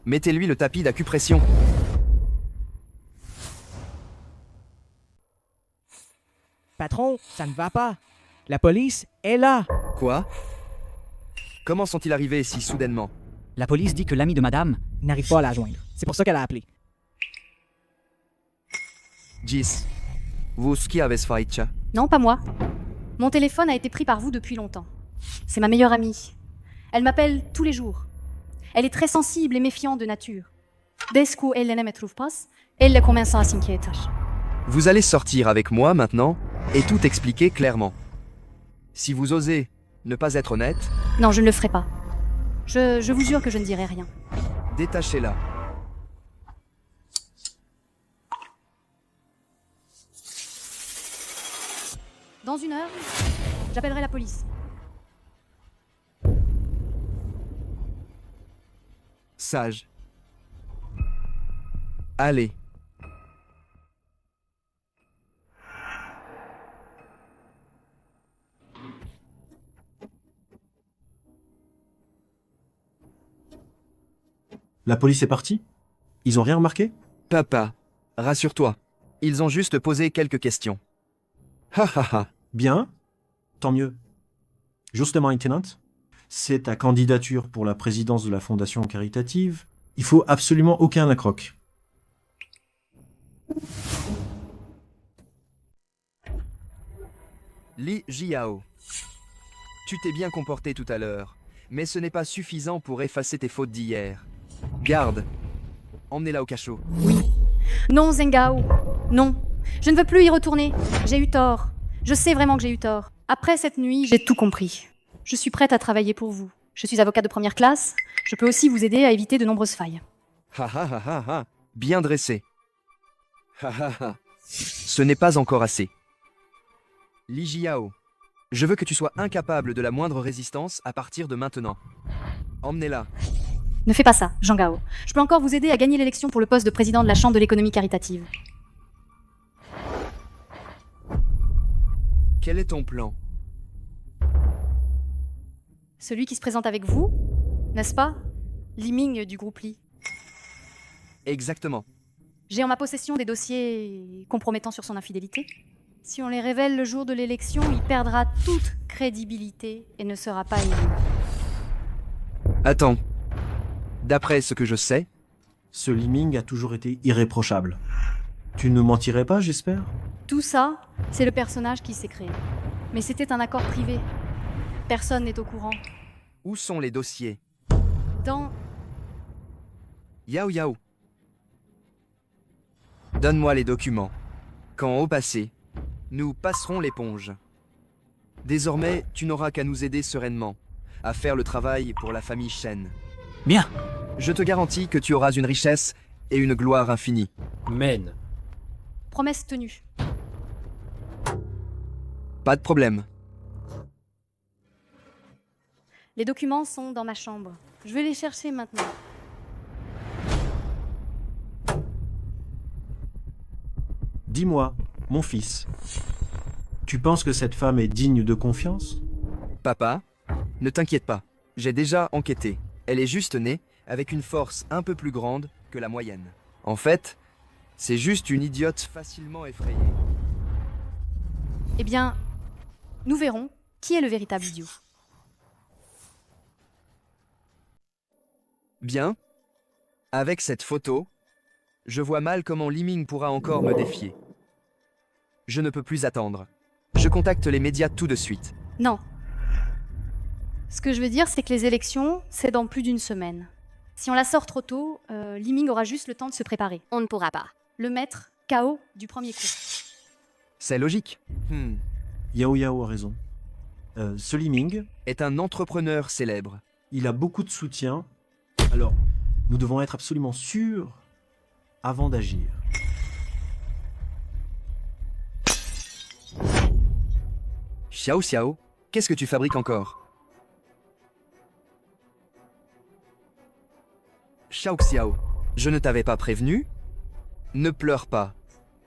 Mettez-lui le tapis d'acupression. Patron, ça ne va pas. La police est là. Quoi? Comment sont-ils arrivés si soudainement? La police dit que l'ami de madame n'arrive pas à la joindre. C'est pour ça qu'elle a appelé. Gis, vous qui avez fait? Non, pas moi. Mon téléphone a été pris par vous depuis longtemps. C'est ma meilleure amie. Elle m'appelle tous les jours. Elle est très sensible et méfiante de nature. Dès qu'elle ne me trouve pas, elle commence à s'inquiéter. Vous allez sortir avec moi maintenant et tout expliquer clairement. Si vous osez ne pas être honnête... Non, je ne le ferai pas. Je vous jure que je ne dirai rien. Détachez-la. Dans 1 heure, j'appellerai la police. Sage. Allez. La police est partie? Ils ont rien remarqué? Papa, rassure-toi. Ils ont juste posé quelques questions. Ha ha ha. Bien. Tant mieux. Justement, Lieutenant, c'est ta candidature pour la présidence de la fondation caritative. Il faut absolument aucun accroc. Li Jiao. Tu t'es bien comporté tout à l'heure, mais ce n'est pas suffisant pour effacer tes fautes d'hier. Garde. Emmenez-la au cachot. Oui. Non, Zengao. Non. Je ne veux plus y retourner. J'ai eu tort. Je sais vraiment que j'ai eu tort. Après cette nuit, j'ai tout compris. Je suis prête à travailler pour vous. Je suis avocate de première classe. Je peux aussi vous aider à éviter de nombreuses failles. Ha ha ha ha ha. Bien dressé. Ha ha ha. Ce n'est pas encore assez. Li Jiao. Je veux que tu sois incapable de la moindre résistance à partir de maintenant. Emmenez-la. Ne fais pas ça, Zhang Gao. Je peux encore vous aider à gagner l'élection pour le poste de président de la Chambre de l'économie caritative. Quel est ton plan? Celui qui se présente avec vous, n'est-ce pas? Li Ming du groupe Li. Exactement. J'ai en ma possession des dossiers compromettant sur son infidélité. Si on les révèle le jour de l'élection, il perdra toute crédibilité et ne sera pas élu. Attends. D'après ce que je sais... Ce Li Ming a toujours été irréprochable. Tu ne mentirais pas, j'espère? Tout ça, c'est le personnage qui s'est créé. Mais c'était un accord privé. Personne n'est au courant. Où sont les dossiers? Dans... Yao Yao. Donne-moi les documents. Quand au passé, nous passerons l'éponge. Désormais, tu n'auras qu'à nous aider sereinement, à faire le travail pour la famille Shen. Bien. Je te garantis que tu auras une richesse et une gloire infinie. Men. Promesse tenue. Pas de problème. Les documents sont dans ma chambre. Je vais les chercher maintenant. Dis-moi, mon fils, tu penses que cette femme est digne de confiance? Papa, ne t'inquiète pas. J'ai déjà enquêté. Elle est juste née avec une force un peu plus grande que la moyenne. En fait, c'est juste une idiote facilement effrayée. Eh bien, nous verrons qui est le véritable idiot. Bien. Avec cette photo, je vois mal comment Liming pourra encore me défier. Je ne peux plus attendre. Je contacte les médias tout de suite. Non. Ce que je veux dire, c'est que les élections, c'est dans plus d'une semaine. Si on la sort trop tôt, Liming aura juste le temps de se préparer. On ne pourra pas. Le mettre KO du premier coup. C'est logique. Yao Yao a raison. Ce Liming est un entrepreneur célèbre. Il a beaucoup de soutien. Alors, nous devons être absolument sûrs avant d'agir. Xiao Xiao, qu'est-ce que tu fabriques encore? Xiao Xiao, je ne t'avais pas prévenu? Ne pleure pas.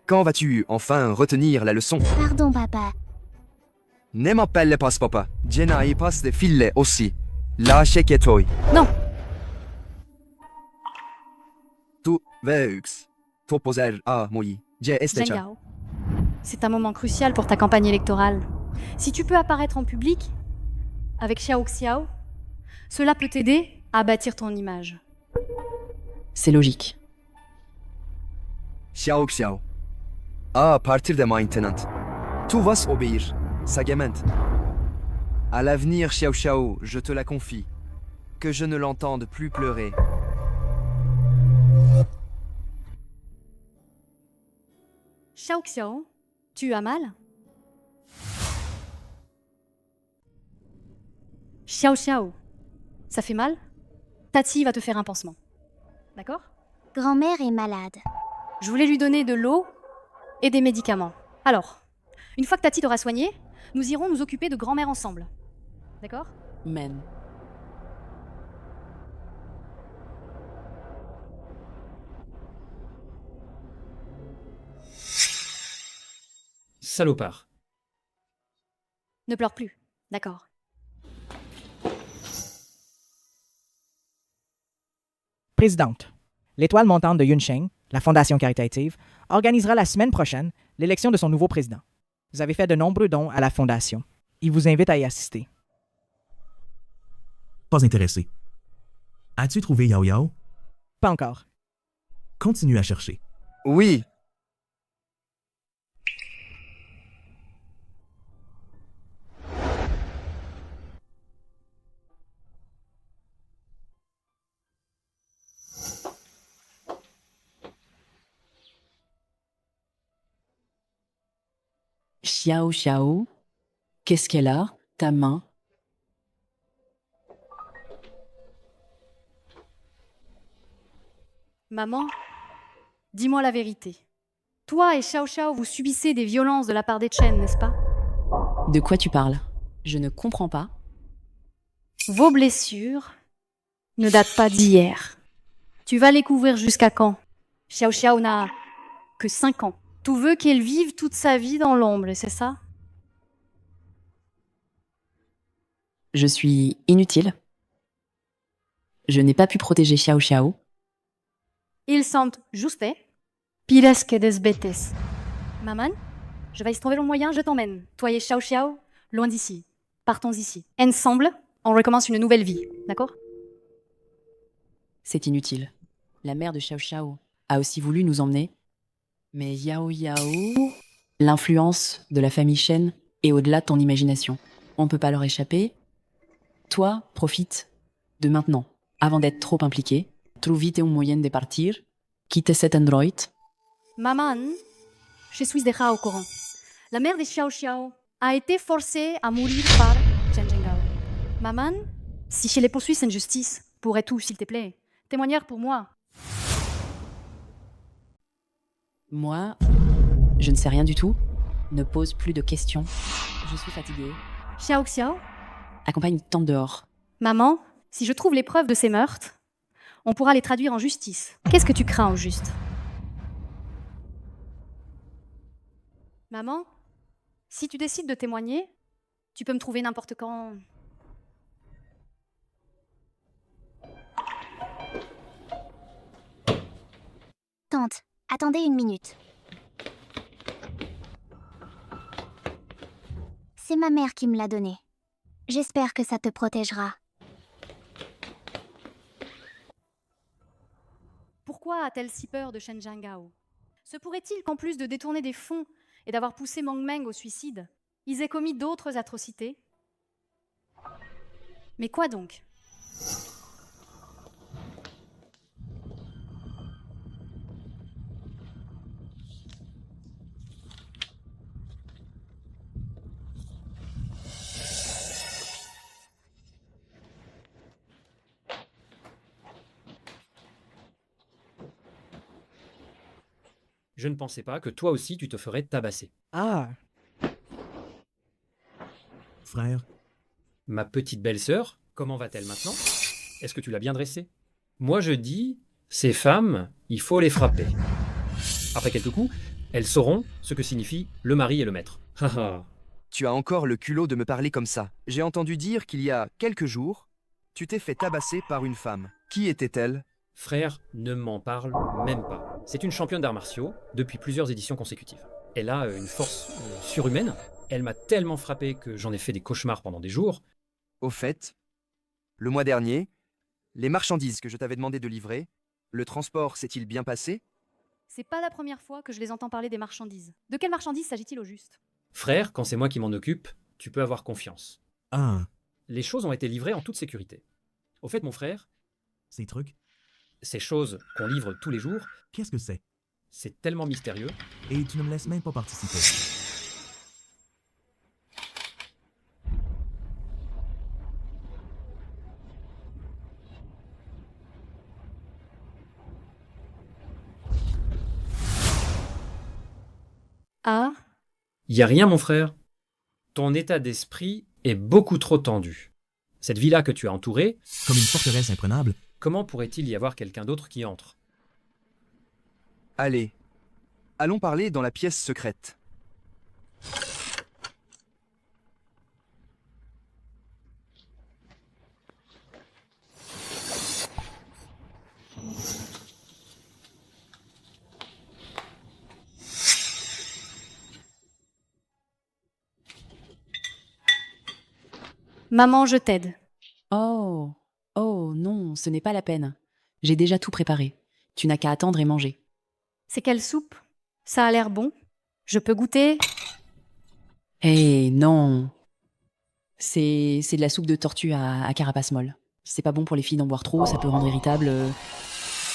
Quand vas-tu enfin retenir la leçon? Pardon, papa. Ne m'appelle pas papa. Jenna y passe des filets aussi. Lâchez toi. Non. Tu veux t'opposer à moi. J'ai Zheng Yao, c'est un moment crucial pour ta campagne électorale. Si tu peux apparaître en public avec Xiao Xiao, cela peut t'aider à bâtir ton image. C'est logique. Xiao Xiao. À partir de maintenant, tu vas obéir, sagement. À l'avenir, Xiao Xiao, je te la confie, que je ne l'entende plus pleurer. Xiao Xiao, tu as mal? Xiao Xiao, ça fait mal? Tati va te faire un pansement. D'accord? Grand-mère est malade. Je voulais lui donner de l'eau et des médicaments. Alors, une fois que Tati t'aura soigné, nous irons nous occuper de grand-mère ensemble. D'accord? Men. Salopard. Ne pleure plus. D'accord. Présidente, l'étoile montante de Yunsheng, la fondation caritative, organisera la semaine prochaine l'élection de son nouveau président. Vous avez fait de nombreux dons à la fondation. Il vous invite à y assister. Pas intéressé. As-tu trouvé Yao Yao? Pas encore. Continue à chercher. Oui. Xiao Xiao, qu'est-ce qu'elle a? Ta main? Maman, dis-moi la vérité. Toi et Xiao Xiao, vous subissez des violences de la part des Chen, n'est-ce pas? De quoi tu parles? Je ne comprends pas. Vos blessures ne datent pas d'hier. Tu vas les couvrir jusqu'à quand? Xiao Xiao n'a que 5 ans. Tu veux qu'elle vive toute sa vie dans l'ombre, c'est ça? Je suis inutile. Je n'ai pas pu protéger Xiao Xiao. Ils sont juste pires que des bêtises. Maman, je vais y trouver le moyen, je t'emmène. Toi et Xiao Xiao, loin d'ici. Partons ici. Ensemble, on recommence une nouvelle vie, d'accord? C'est inutile. La mère de Xiao Xiao a aussi voulu nous emmener. Mais Yao Yao, l'influence de la famille Shen est au-delà de ton imagination. On ne peut pas leur échapper. Toi, profite de maintenant, avant d'être trop impliqué. Trouve vite un moyen de partir. Quitte cet endroit. Maman, je suis déjà au courant. La mère de Xiao Xiao a été forcée à mourir par Chen Zhenghao. Maman, si je les poursuis sans justice, pourrais-tu, s'il te plaît, témoigner pour moi? Moi, je ne sais rien du tout. Ne pose plus de questions. Je suis fatiguée. Xiao Xiao, Accompagne tante dehors. maman, si je trouve les preuves de ces meurtres, on pourra les traduire en justice. Qu'est-ce que tu crains au juste? Maman, si tu décides de témoigner, tu peux me trouver n'importe quand. Tante, attendez une minute. C'est ma mère qui me l'a donné. J'espère que ça te protégera. Pourquoi a-t-elle si peur de Shen Jiangao? Se pourrait-il qu'en plus de détourner des fonds et d'avoir poussé Meng Meng au suicide, ils aient commis d'autres atrocités? Mais quoi donc? Je ne pensais pas que toi aussi tu te ferais tabasser. Ah, Frère, Ma petite belle-sœur, comment va-t-elle maintenant? Est-ce que tu l'as bien dressée? Moi je dis, ces femmes, il faut les frapper. Après quelques coups, elles sauront ce que signifie le mari et le maître. Haha. Tu as encore le culot de me parler comme ça. J'ai entendu dire qu'il y a quelques jours, tu t'es fait tabasser par une femme. Qui était-elle? Frère, ne m'en parle même pas. C'est une championne d'arts martiaux depuis plusieurs éditions consécutives. Elle a une force surhumaine. Elle m'a tellement frappé que j'en ai fait des cauchemars pendant des jours. Au fait, le mois dernier, les marchandises que je t'avais demandé de livrer, le transport s'est-il bien passé? C'est pas la première fois que je les entends parler des marchandises. De quelles marchandises s'agit-il au juste? Frère, quand c'est moi qui m'en occupe, tu peux avoir confiance. ah, Les choses ont été livrées en toute sécurité. Au fait, mon frère, ces trucs, ces choses qu'on livre tous les jours, qu'est-ce que c'est? c'est tellement mystérieux. Et tu ne me laisses même pas participer. Ah, Y a rien, mon frère. Ton état d'esprit est beaucoup trop tendu. Cette villa que tu as entourée, Comme une forteresse imprenable, comment pourrait-il y avoir quelqu'un d'autre qui entre? Allez, allons parler dans la pièce secrète. maman, je t'aide. Oh, oh non, ce n'est pas la peine. J'ai déjà tout préparé. Tu n'as qu'à attendre et manger. C'est quelle soupe? Ça a l'air bon. Je peux goûter? Eh non. C'est de la soupe de tortue à carapace molle. C'est pas bon pour les filles d'en boire trop, ça peut rendre irritable.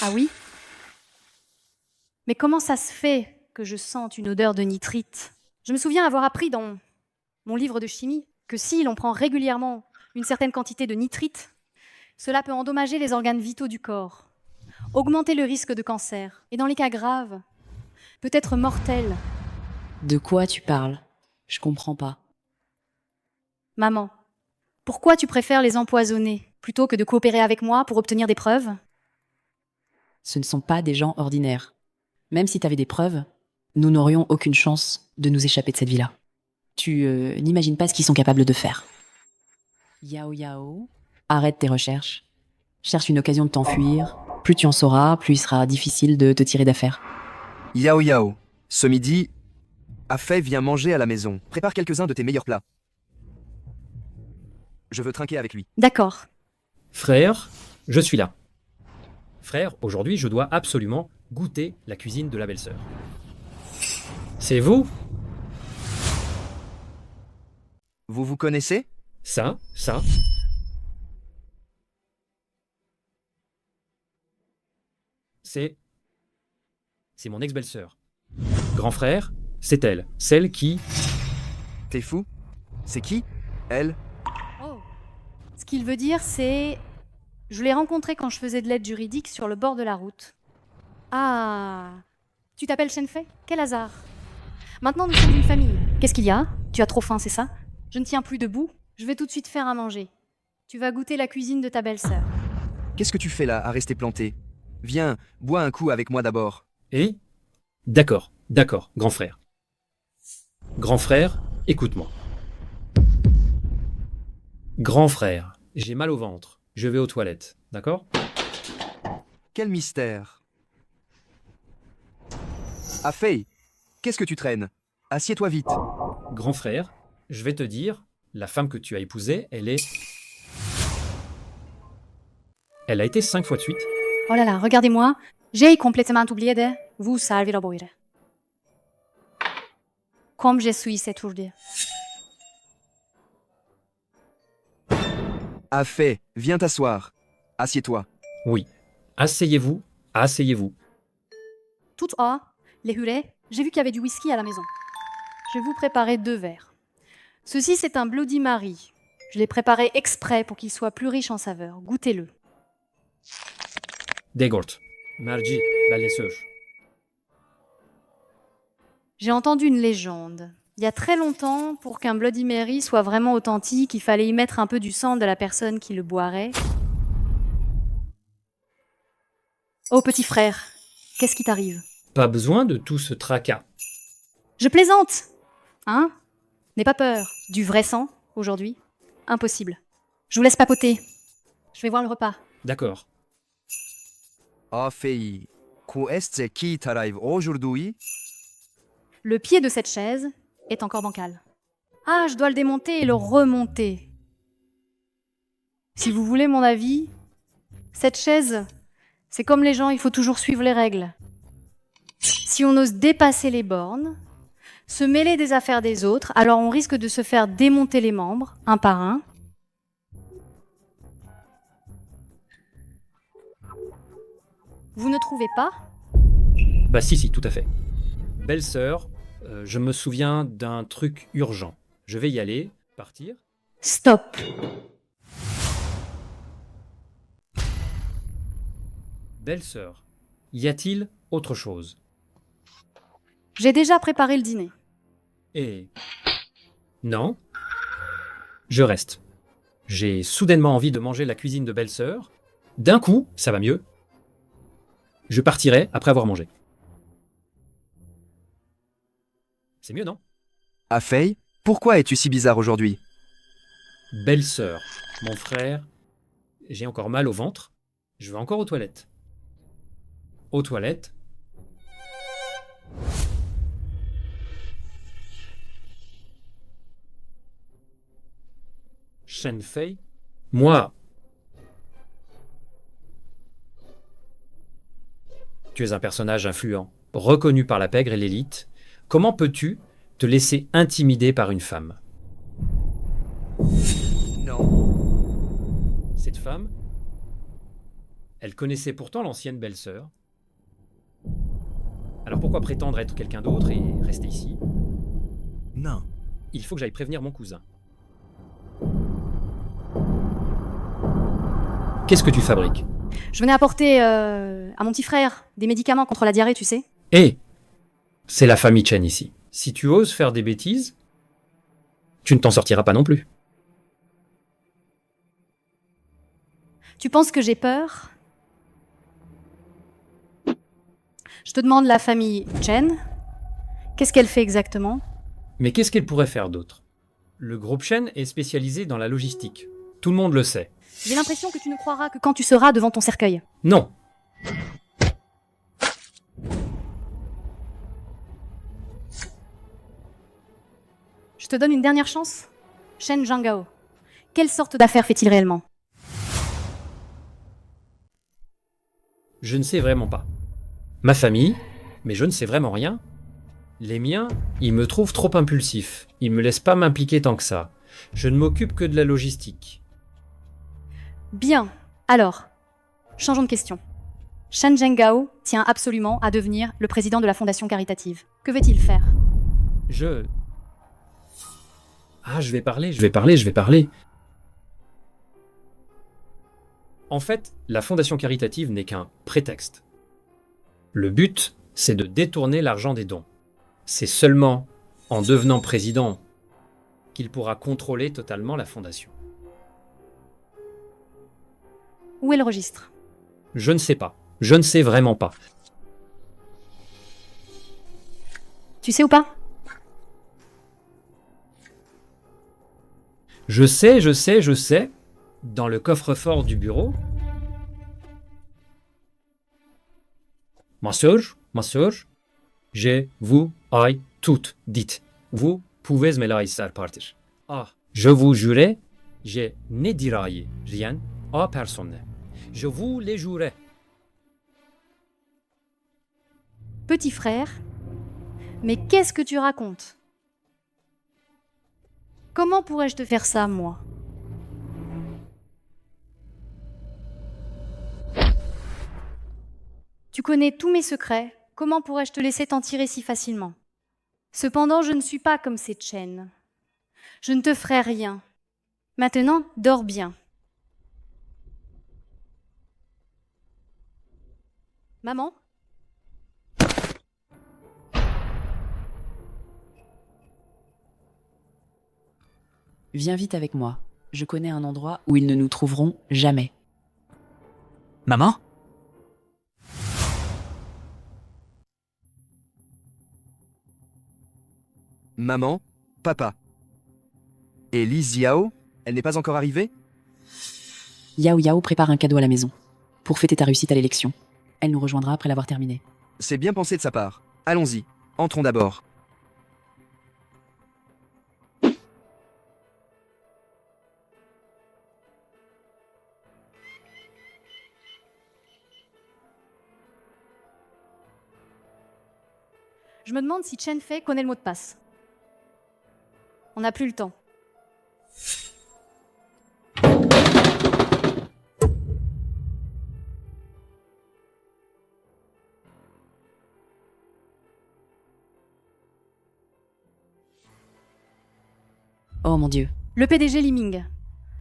Ah oui? Mais comment ça se fait que je sente une odeur de nitrite? Je me souviens avoir appris dans mon livre de chimie que si l'on prend régulièrement une certaine quantité de nitrite, cela peut endommager les organes vitaux du corps, augmenter le risque de cancer, et dans les cas graves, peut être mortel. De quoi tu parles? Je comprends pas. Maman, pourquoi tu préfères les empoisonner plutôt que de coopérer avec moi pour obtenir des preuves? Ce ne sont pas des gens ordinaires. Même si t'avais des preuves, nous n'aurions aucune chance de nous échapper de cette villa. Tu n'imagines pas ce qu'ils sont capables de faire. Yao Yao, arrête tes recherches. Cherche une occasion de t'enfuir. Plus tu en sauras, plus il sera difficile de te tirer d'affaire. Yao Yao, ce midi, Afei vient manger à la maison. Prépare quelques-uns de tes meilleurs plats. Je veux trinquer avec lui. D'accord. Frère, je suis là. Frère, aujourd'hui, je dois absolument goûter la cuisine de la belle-sœur. C'est vous? Vous vous connaissez? Ça. C'est mon ex-belle-sœur. Grand frère, c'est elle, celle qui... T'es fou? C'est qui? Elle? Oh. Ce qu'il veut dire, c'est... Je l'ai rencontré quand je faisais de l'aide juridique sur le bord de la route. Ah. Tu t'appelles Shenfei? Quel hasard. Maintenant, nous sommes une famille. Qu'est-ce qu'il y a? Tu as trop faim, c'est ça? Je ne tiens plus debout. Je vais tout de suite faire à manger. Tu vas goûter la cuisine de ta belle-sœur. Qu'est-ce que tu fais là, à rester planté? Viens, bois un coup avec moi d'abord. Et? D'accord, grand frère. Grand frère, écoute-moi. Grand frère, j'ai mal au ventre. Je vais aux toilettes, d'accord? Quel mystère. Afei, qu'est-ce que tu traînes? Assieds-toi vite. Grand frère, Je vais te dire, la femme que tu as épousée, elle a été 5 fois de suite. Oh là là, regardez-moi. J'ai complètement oublié de vous servir à boire. Comme je suis cet aujourd'hui. A fait, viens t'asseoir. Assieds-toi. Oui. Asseyez-vous, asseyez-vous. Tout haut, les hurets, j'ai vu qu'il y avait du whisky à la maison. Je vais vous préparer 2 verres. Ceci, c'est un Bloody Mary. Je l'ai préparé exprès pour qu'il soit plus riche en saveurs. Goûtez-le. Degort. Margie, bellesseur. J'ai entendu une légende. Il y a très longtemps, pour qu'un Bloody Mary soit vraiment authentique, il fallait y mettre un peu du sang de la personne qui le boirait. Oh petit frère, qu'est-ce qui t'arrive? Pas besoin de tout ce tracas. Je plaisante. Hein? N'aie pas peur. Du vrai sang, aujourd'hui? Impossible. Je vous laisse papoter. Je vais voir le repas. D'accord. A fait, qu'est-ce qui t'arrive aujourd'hui? Le pied de cette chaise est encore bancal. Ah, je dois le démonter et le remonter. Si vous voulez mon avis, cette chaise, c'est comme les gens, il faut toujours suivre les règles. Si on ose dépasser les bornes, se mêler des affaires des autres, alors on risque de se faire démonter les membres, un par un. Vous ne trouvez pas? Bah si, tout à fait. Belle-sœur, je me souviens d'un truc urgent. Je vais y aller, partir. Stop. Belle-sœur, y a-t-il autre chose? J'ai déjà préparé le dîner. Et... Non. Je reste. J'ai soudainement envie de manger la cuisine de belle-sœur. D'un coup, ça va mieux. Je partirai après avoir mangé. C'est mieux, non? A fait, pourquoi es-tu si bizarre aujourd'hui? Belle-sœur, mon frère, j'ai encore mal au ventre. Je vais encore aux toilettes. Aux toilettes. Shen Fei, moi. Tu es un personnage influent, reconnu par la pègre et l'élite. Comment peux-tu te laisser intimider par une femme? Non. Cette femme, elle connaissait pourtant l'ancienne belle-sœur. Alors pourquoi prétendre être quelqu'un d'autre et rester ici? Non. Il faut que j'aille prévenir mon cousin. Qu'est-ce que tu fabriques? Je venais apporter à mon petit frère des médicaments contre la diarrhée, tu sais. Hé! C'est la famille Chen ici. Si tu oses faire des bêtises, tu ne t'en sortiras pas non plus. Tu penses que j'ai peur? Je te demande la famille Chen. Qu'est-ce qu'elle fait exactement? Mais qu'est-ce qu'elle pourrait faire d'autre? Le groupe Chen est spécialisé dans la logistique. Tout le monde le sait. J'ai l'impression que tu ne croiras que quand tu seras devant ton cercueil. Non. Je te donne une dernière chance. Shen Zhangao. Quelle sorte d'affaires fait-il réellement? Je ne sais vraiment pas. Ma famille, mais je ne sais vraiment rien. Les miens, ils me trouvent trop impulsif. Ils me laissent pas m'impliquer tant que ça. Je ne m'occupe que de la logistique. Bien. Alors, changeons de question. Shen Zhangao tient absolument à devenir le président de la fondation caritative. Que veut-il faire? Ah, je vais parler. En fait, la fondation caritative n'est qu'un prétexte. Le but, c'est de détourner l'argent des dons. C'est seulement en devenant président qu'il pourra contrôler totalement la fondation. Où est le registre? Je ne sais pas. Je ne sais vraiment pas. Tu sais ou pas? Je sais. Dans le coffre-fort du bureau. Ma sœur, je vous ai tout dit. Vous Pouvez me laisser partir. Ah, je vous jurais, je ne dirai rien à personne. Je vous le jurais. Petit frère, mais qu'est-ce que tu racontes? Comment pourrais-je te faire ça, moi? Tu connais tous mes secrets, comment pourrais-je te laisser t'en tirer si facilement? Cependant, je ne suis pas comme cette chaîne. Je ne te ferai rien. Maintenant, dors bien. Maman? Viens vite avec moi. Je connais un endroit où ils ne nous trouveront jamais. Maman? Maman, papa. Et Li Xiao, elle n'est pas encore arrivée? Yao Yao prépare un cadeau à la maison. Pour fêter ta réussite à l'élection. Elle nous rejoindra après l'avoir terminé. C'est bien pensé de sa part. Allons-y, entrons d'abord. Je me demande si Chen Fei connaît le mot de passe. On n'a plus le temps. Oh mon Dieu. Le PDG Li Ming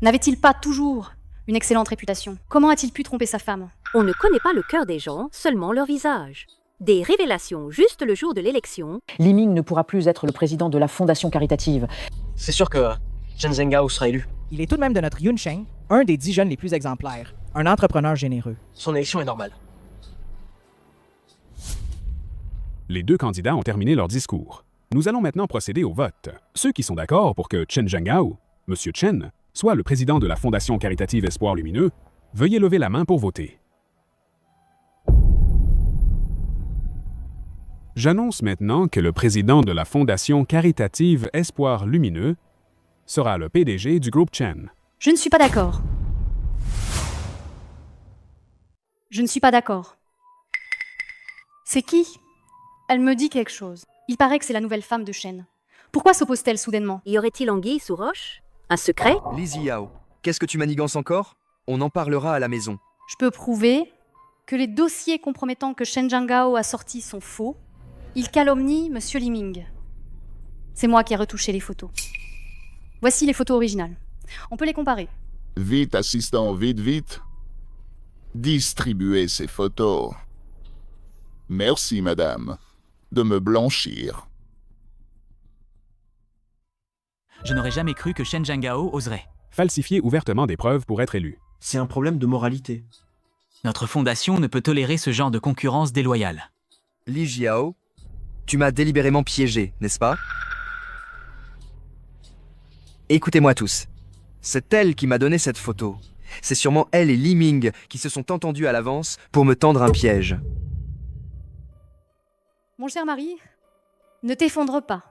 n'avait-il pas toujours une excellente réputation? Comment a-t-il pu tromper sa femme? On ne connaît pas le cœur des gens, seulement leur visage. Des révélations juste le jour de l'élection. Li Ming ne pourra plus être le président de la fondation caritative. C'est sûr que Chen Zhenghao sera élu. Il est tout de même de notre Yunsheng, un des 10 jeunes les plus exemplaires, un entrepreneur généreux. Son élection est normale. Les deux candidats ont terminé leur discours. Nous allons maintenant procéder au vote. Ceux qui sont d'accord pour que Chen Zhenghao, Monsieur Chen, soit le président de la Fondation caritative Espoir Lumineux, veuillez lever la main pour voter. J'annonce maintenant que le président de la Fondation caritative Espoir Lumineux sera le PDG du groupe Chen. Je ne suis pas d'accord. Je ne suis pas d'accord. C'est qui? Elle me dit quelque chose. Il paraît que c'est la nouvelle femme de Chen. Pourquoi s'oppose-t-elle soudainement? Y aurait-il anguille sous roche? Un secret? Li Xiao, qu'est-ce que tu manigances encore? On en parlera à la maison. Je peux prouver que les dossiers compromettants que Chen Zhenghao a sortis sont faux. Il calomnie Monsieur Li Ming. C'est moi qui ai retouché les photos. Voici les photos originales. On peut les comparer. Vite, assistant, vite, vite. Distribuez ces photos. Merci, madame, de me blanchir. Je n'aurais jamais cru que Chen Zhenghao oserait. Falsifier ouvertement des preuves pour être élu. C'est un problème de moralité. Notre fondation ne peut tolérer ce genre de concurrence déloyale. Li Xiao, tu m'as délibérément piégé, n'est-ce pas? Écoutez-moi tous. C'est elle qui m'a donné cette photo. C'est sûrement elle et Li Ming qui se sont entendus à l'avance pour me tendre un piège. Mon cher mari, ne t'effondre pas.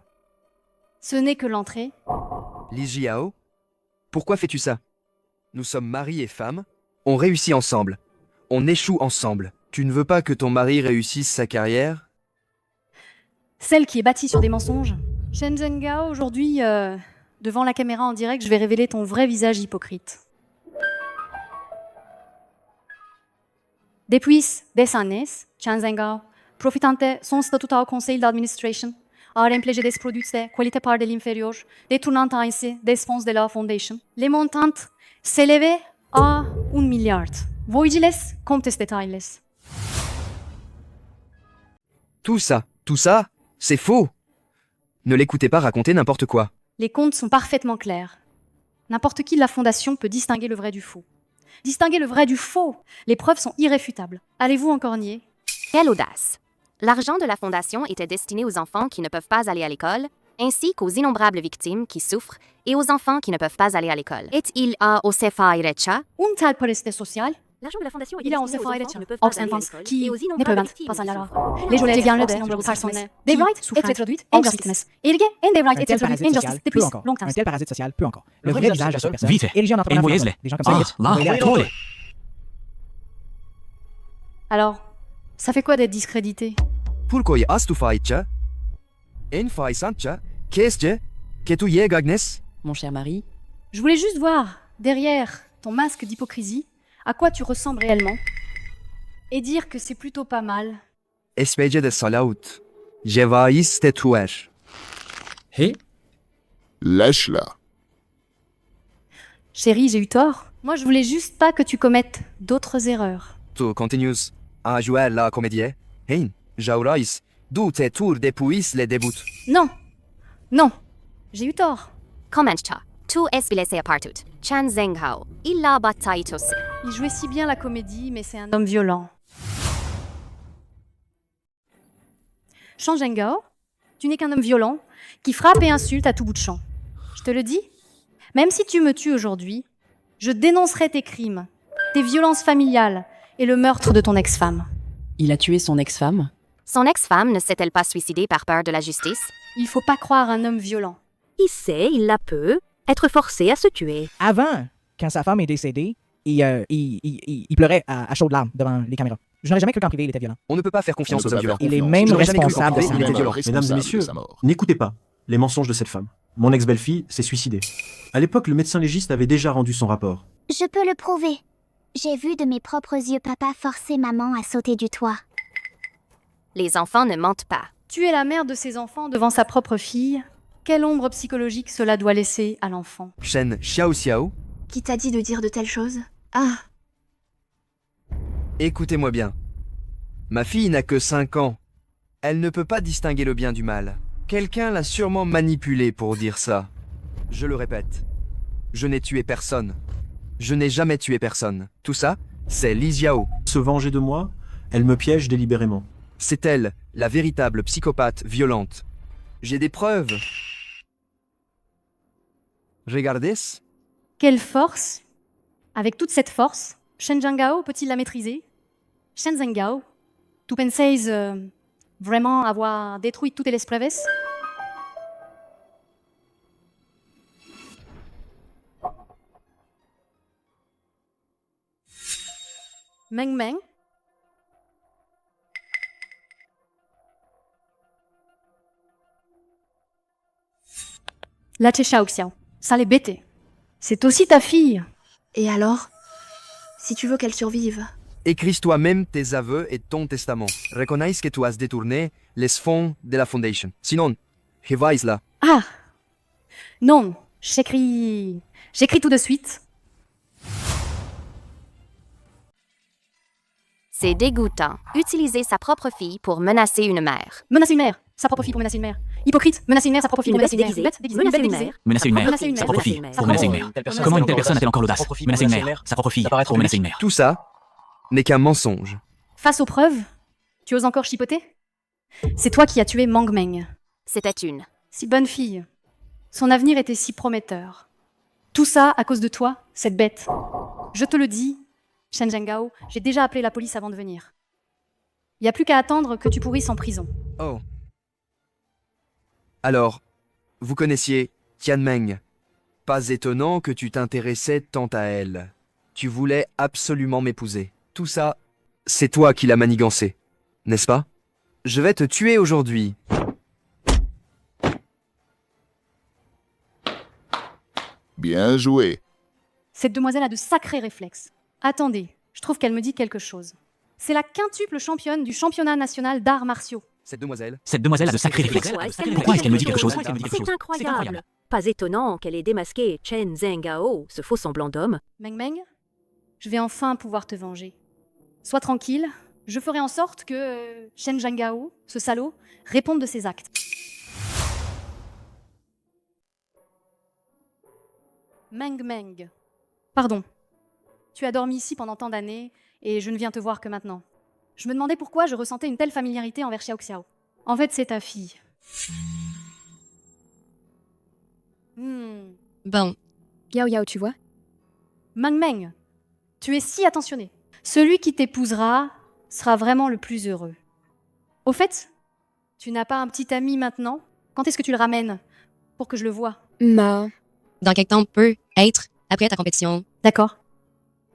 Ce n'est que l'entrée. Li Xiao, pourquoi fais-tu ça? Nous sommes mari et femme. On réussit ensemble. On échoue ensemble. Tu ne veux pas que ton mari réussisse sa carrière? Celle qui est bâtie sur des mensonges. Chen Zhenghao, aujourd'hui, devant la caméra en direct, je vais révéler ton vrai visage hypocrite. Depuis des années, Chen Zhenghao, profitant de son statut au conseil d'administration, a employé des produits de qualité par de l'inférieur, détournant ainsi des fonds de la fondation. Les montants s'élevaient à 1 milliard. Voyez-les comme des détails. Tout ça, c'est faux. Ne l'écoutez pas raconter n'importe quoi. Les comptes sont parfaitement clairs. N'importe qui de la fondation peut distinguer le vrai du faux. Distinguer le vrai du faux. Les preuves sont irréfutables. Allez-vous encore nier? Quelle audace! L'argent de la Fondation était destiné aux enfants qui ne peuvent pas aller à l'école, ainsi qu'aux innombrables victimes qui souffrent et aux enfants qui ne peuvent pas aller à l'école. Et il a aussi fait recha. Un tal preste social L'argent de la fondation est Il a destiné aux onze enfants qui ne peuvent pas aller à l'école qui et aux ne innombrables peuvent victimes pas qui aller à souffrent. ležu L'argent lidé de la nombru fondation personne, qui David souffrent. et přetrudit injustice. Ilge and Un David et tel přetrudit parasite injustice social, depuis peu encore. longtemps. Un tel parasite social, peu encore. Le Le vrai vrai visage de visage cette de personne, Vite fait. érigé en entrepreneur Envoyez-les. philanthrope. Des gens comme ça, Ah, vite, là, envoyez-les à la trouvez-les. télé. Alors, ça fait quoi d'être discrédité? Pourquoi as tu faice? En faisant qu'est-ce que tu y Agnes? Mon cher mari, Je voulais juste voir, derrière ton masque d'hypocrisie, à quoi tu ressembles réellement. Et dire que c'est plutôt pas mal. Espèce de salaud. Je vais te tuer. Hé, Lâche-la. Chérie, j'ai eu tort. Moi, je voulais juste pas que tu commettes d'autres erreurs. Tu continues à jouer la comédie? Hein, j'aurais d'où tes tours depuis le début. Non, non, j'ai eu tort. Commence-toi. Tu es blessé à partout. Chen Zhenghao. Il a bataillé aussi. Il jouait si bien la comédie, mais c'est un homme violent. Chen Zhenghao, tu n'es qu'un homme violent qui frappe et insulte à tout bout de champ. Je te le dis, même si tu me tues aujourd'hui, je dénoncerai tes crimes, tes violences familiales et le meurtre de ton ex-femme. il a tué son ex-femme. Son ex-femme ne s'est-elle pas suicidée par peur de la justice? Il faut pas croire un homme violent. Qui sait, il la peut être forcé à se tuer. Avant, quand sa femme est décédée, il pleurait à chaudes larmes devant les caméras. Je n'aurais jamais cru qu'en privé, il était violent. On ne peut pas faire confiance aux hommes violents. Il est même Je n'aurais jamais cru qu'en responsable de privé, ça. il était violent. Mesdames et messieurs, n'écoutez pas les mensonges de cette femme. Mon ex-belle-fille s'est suicidée. À l'époque, le médecin légiste avait déjà rendu son rapport. Je peux le prouver. J'ai vu de mes propres yeux papa forcer maman à sauter du toit. Les enfants ne mentent pas. Tuer la mère de ses enfants devant sa propre fille, quelle ombre psychologique cela doit laisser à l'enfant. Shen Xiao. Qui t'a dit de dire de telles choses? Ah, Écoutez-moi bien. Ma fille n'a que 5 ans. Elle ne peut pas distinguer le bien du mal. Quelqu'un l'a sûrement manipulée pour dire ça. Je le répète. Je n'ai tué personne. Je n'ai jamais tué personne. Tout ça, c'est Li Xiao. Se venger de moi, elle me piège délibérément. C'est elle, la véritable psychopathe violente. J'ai des preuves. Regardez. Quelle force! Avec toute cette force, Shen Zhenghao peut-il la maîtriser? Shen Zhenghao, tu penses vraiment avoir détruit toutes les preuves? Meng Meng? La Xiao Xiao, ça l'est bêté. C'est aussi ta fille. et alors? Si tu veux qu'elle survive. Écris toi-même tes aveux et ton testament. Reconnais que tu as détourné les fonds de la Fondation. Sinon, revaise-la. Ah! Non, j'écris tout de suite. C'est dégoûtant. Utiliser sa propre fille pour menacer une mère. Menacer une mère, sa propre fille pour menacer une mère. Hypocrite, menacer une mère, sa propre fille Une pour menacer une mère. bête Bête déguisée, déguisée, menacer bête une déguisée. mère. Menacer une mère, Menacer une sa mère. propre fille, Sa pour menacer une propre mère. fille. Comment une telle personne a-t-elle encore l'audace? Menacer une mère, sa propre fille, pour menacer une mère. Tout ça n'est qu'un mensonge. Face aux preuves, tu oses encore chipoter? C'est toi qui as tué Mang Meng. C'était une. Si bonne fille. Son avenir était si prometteur. Tout ça à cause de toi, cette bête. Je te le dis, Shen Zhenghao, j'ai déjà appelé la police avant de venir. Il n'y a plus qu'à attendre que tu pourrisses en prison. Oh. Alors, vous connaissiez Tianmeng. Pas étonnant que tu t'intéressais tant à elle. Tu voulais absolument m'épouser. Tout ça, c'est toi qui l'as manigancé, n'est-ce pas? Je vais te tuer aujourd'hui. Bien joué. Cette demoiselle a de sacrés réflexes. Attendez, je trouve qu'elle me dit quelque chose. C'est la quintuple championne du championnat national d'arts martiaux. Cette demoiselle a de sacrés réflexes. Pourquoi est-ce qu'elle me dit quelque chose? C'est incroyable. Pas étonnant qu'elle ait démasqué Chen Zhenghao, ce faux semblant d'homme. Meng Meng, je vais enfin pouvoir te venger. Sois tranquille, je ferai en sorte que Shen Zhenghao, ce salaud, réponde de ses actes. Meng Meng. Pardon. Tu as dormi ici pendant tant d'années et je ne viens te voir que maintenant. Je me demandais pourquoi je ressentais une telle familiarité envers Xiao Xiao. En fait, c'est ta fille. Bon. Yao Yao, tu vois? Meng Meng, tu es si attentionné. Celui qui t'épousera sera vraiment le plus heureux. Au fait, tu n'as pas un petit ami maintenant? Quand est-ce que tu le ramènes? Pour que je le voie. Ma. Dans quel temps peut être après ta compétition? D'accord.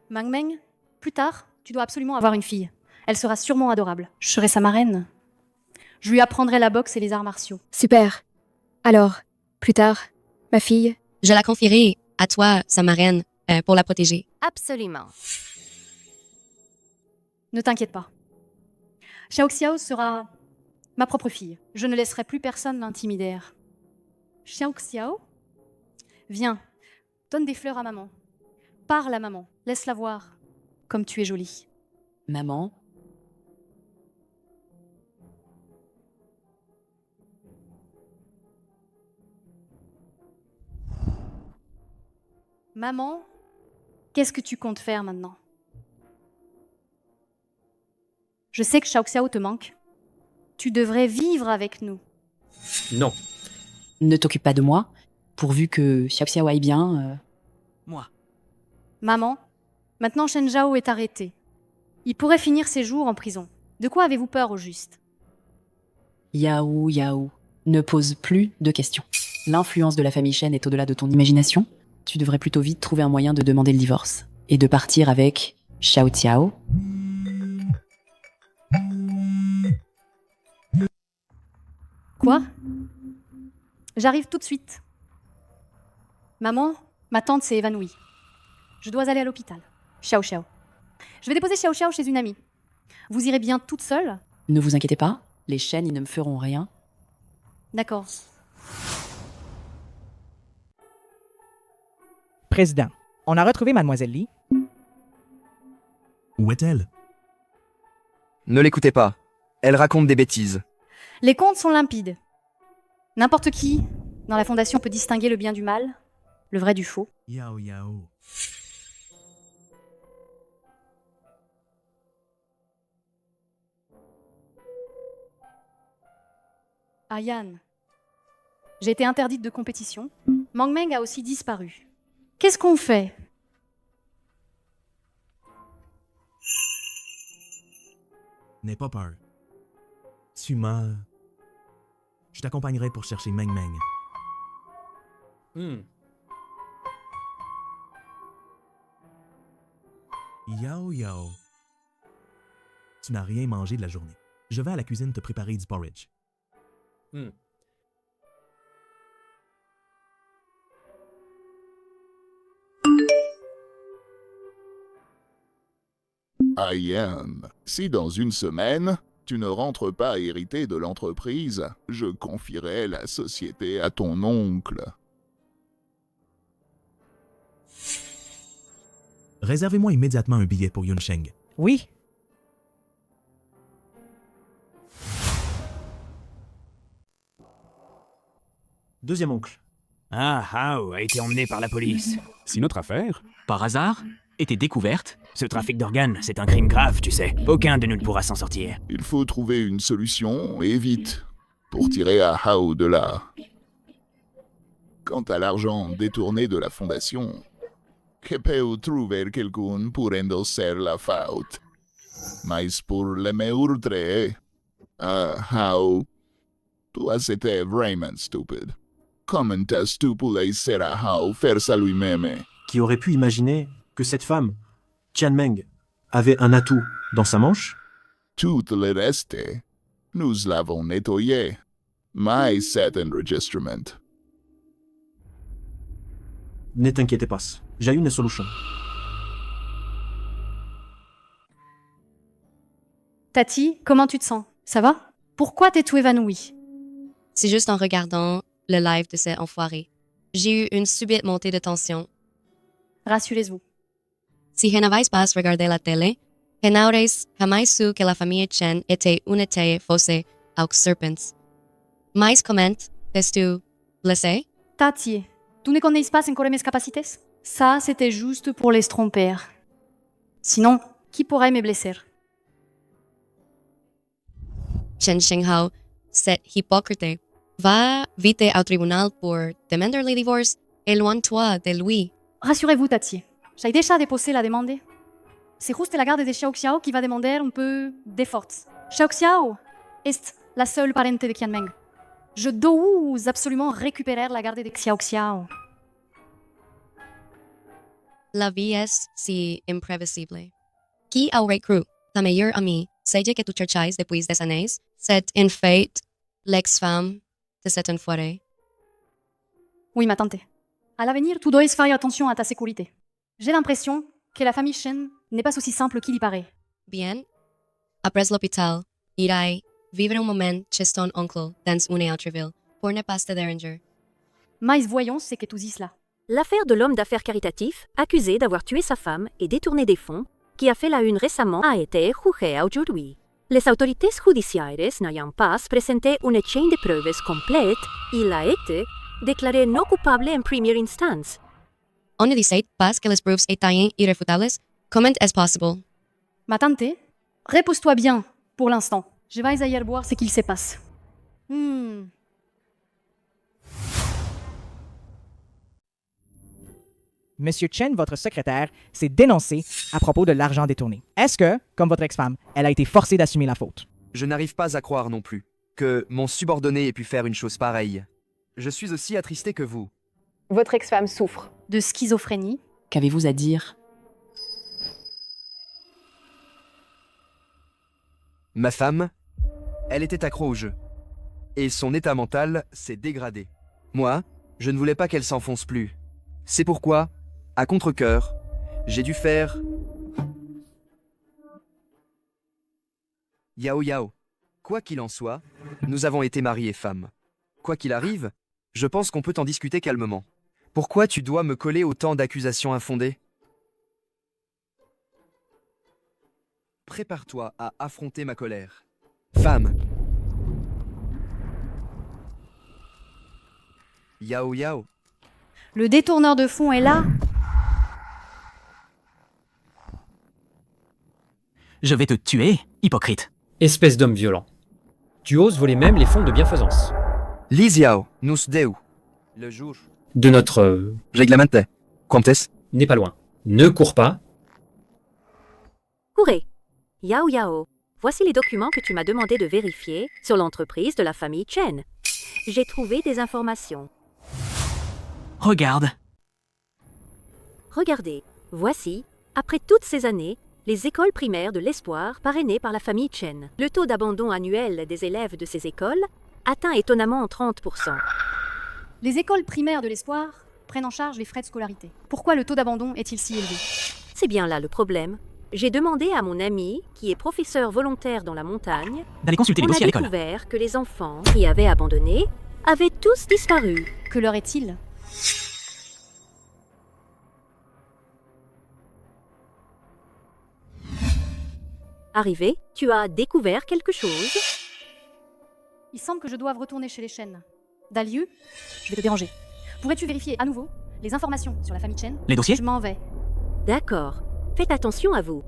Mang Meng, plus tard, tu dois absolument avoir une fille. Elle sera sûrement adorable. Je serai sa marraine. Je lui apprendrai la boxe et les arts martiaux. Super. Alors, plus tard, ma fille. Je la confierai à toi, sa marraine, pour la protéger. Absolument. Ne t'inquiète pas. Xiao Xiao sera ma propre fille. Je ne laisserai plus personne l'intimider. Xiao Xiao, viens, donne des fleurs à maman. Parle à maman, laisse-la voir. Comme tu es jolie. Maman, Maman, qu'est-ce que tu comptes faire maintenant? Je sais que Xiao Xiao te manque. Tu devrais vivre avec nous. Non. ne t'occupe pas de moi, pourvu que Xiao Xiao aille bien. Moi. Maman, maintenant Shen Zhao est arrêté. Il pourrait finir ses jours en prison. De quoi avez-vous peur au juste? Yao, Yao, ne pose plus de questions. L'influence de la famille Shen est au-delà de ton imagination. Tu devrais plutôt vite trouver un moyen de demander le divorce et de partir avec Xiao Xiao. Quoi? J'arrive tout de suite. Maman, ma tante s'est évanouie. Je dois aller à l'hôpital. Xiao Xiao. Je vais déposer Xiao Xiao chez une amie. Vous irez bien toute seule? Ne vous inquiétez pas, les Shen, ils ne me feront rien. D'accord. Président, on a retrouvé Mademoiselle Li. Où est-elle? Ne l'écoutez pas. Elle raconte des bêtises. Les comptes sont limpides. N'importe qui, dans la fondation, peut distinguer le bien du mal, le vrai du faux. Yao Yao. Ayan. J'ai été interdite de compétition. Mang Meng a aussi disparu. Qu'est-ce qu'on fait? N'aie pas peur. Tu m'as... Je t'accompagnerai pour chercher Meng Meng. Yao Yao. Tu n'as rien mangé de la journée. Je vais à la cuisine te préparer du porridge. Ayan, si dans une semaine, tu ne rentres pas hérité de l'entreprise, je confierai la société à ton oncle. Réservez-moi immédiatement un billet pour Yunsheng. Oui. Deuxième oncle. Ah, Hao a été emmené par la police. Si notre affaire, Par hasard? Était découverte? Ce trafic d'organes, c'est un crime grave, tu sais. Aucun de nous ne pourra s'en sortir. Il faut trouver une solution, et vite, pour tirer à Hao de là. Quant à l'argent détourné de la fondation, que peut trouver quelqu'un pour endosser la faute? Mais pour le meurtre, Hao, toi c'était vraiment stupide. Comment as-tu pu laisser à Hao faire ça lui-même? Qui aurait pu imaginer que cette femme, Tian Meng, avait un atout dans sa manche? Tout le reste, nous l'avons nettoyé. My set enregistrement. Ne t'inquiétez pas, j'ai une solution. Tati, comment tu te sens? Ça va? Pourquoi t'es tout évanoui? C'est juste en regardant le live de cet enfoiré. J'ai eu une subite montée de tension. Rassurez-vous. Si je n'avais pas regardé la télé, je n'aurais jamais su que la famille Chen était unité fausse aux serpents. Mais comment t'es-tu blessé? Tati, tu ne connais pas encore mes capacités? Ça, c'était juste pour les tromper. Sinon, qui pourrait me blesser? Chen Shenghao, cet hypocrite, va vite au tribunal pour demander le divorce. Éloigne-toi de lui. Rassurez-vous, Tati. J'ai déjà déposé la demande. C'est justo la garde de Xiao Xiao qui va demander un peu d'effort. Xiao Xiao est la seule parente de Qianmeng. Je dois absolument récupérer la garde de Xiao Xiao. La vie es si imprévisible. Qui aurait cru, ta meilleure amie, celle que tu cherchais depuis des années, c'est en fait l'ex-femme de cette enfoirée? Oui, ma tante. À l'avenir, tu dois faire attention à ta sécurité. J'ai l'impression que la famille Chen n'est pas aussi simple qu'il y paraît. Bien. Après l'hôpital, irai vivre un moment chez ton oncle dans une autre ville pour ne pas te déranger. Mais voyons ce que tu dis là. L'affaire de l'homme d'affaires caritatif, accusé d'avoir tué sa femme et détourné des fonds, qui a fait la une récemment, a été jugée aujourd'hui. Les autorités judiciaires n'ayant pas présenté une chaîne de preuves complète, il a été déclaré non coupable en première instance. On ne dit pas que les preuves étaient irréfutables. Comment est-ce possible? Ma tante, repose-toi bien pour l'instant. Je vais ailleurs voir ce qu'il se passe. Monsieur Chen, votre secrétaire, s'est dénoncé à propos de l'argent détourné. Est-ce que, comme votre ex-femme, elle a été forcée d'assumer la faute? Je n'arrive pas à croire non plus que mon subordonné ait pu faire une chose pareille. Je suis aussi attristé que vous. Votre ex-femme souffre de schizophrénie. Qu'avez-vous à dire? Ma femme, elle était accro au jeu. Et son état mental s'est dégradé. Moi, je ne voulais pas qu'elle s'enfonce plus. C'est pourquoi, à contre-cœur, j'ai dû faire... Yao Yao. Quoi qu'il en soit, nous avons été mari et femme. Quoi qu'il arrive, je pense qu'on peut en discuter calmement. Pourquoi tu dois me coller autant d'accusations infondées? Prépare-toi à affronter ma colère. Femme. Yao Yao. Le détourneur de fonds est là. Je vais te tuer, hypocrite. Espèce d'homme violent. Tu oses voler même les fonds de bienfaisance. Li Xiao, nous deu. Le jour De notre... Règlement. Comtesse. N'est pas loin. Ne cours pas. Courez. Yao Yao, voici les documents que tu m'as demandé de vérifier sur l'entreprise de la famille Chen. J'ai trouvé des informations. Regarde. Regardez, voici, après toutes ces années, les écoles primaires de l'espoir parrainées par la famille Chen. Le taux d'abandon annuel des élèves de ces écoles atteint étonnamment 30%. Les écoles primaires de l'espoir prennent en charge les frais de scolarité. Pourquoi le taux d'abandon est-il si élevé? C'est bien là le problème. J'ai demandé à mon ami, qui est professeur volontaire dans la montagne, d'aller consulter les dossiers à l'école. On a découvert que les enfants qui avaient abandonné avaient tous disparu. Que leur est-il? Arrivé, tu as découvert quelque chose? Il semble que je doive retourner chez les Chen. Dalieu, je vais te déranger. Pourrais-tu vérifier à nouveau les informations sur la famille Chen? Les dossiers? Je m'en vais. D'accord. Faites attention à vous.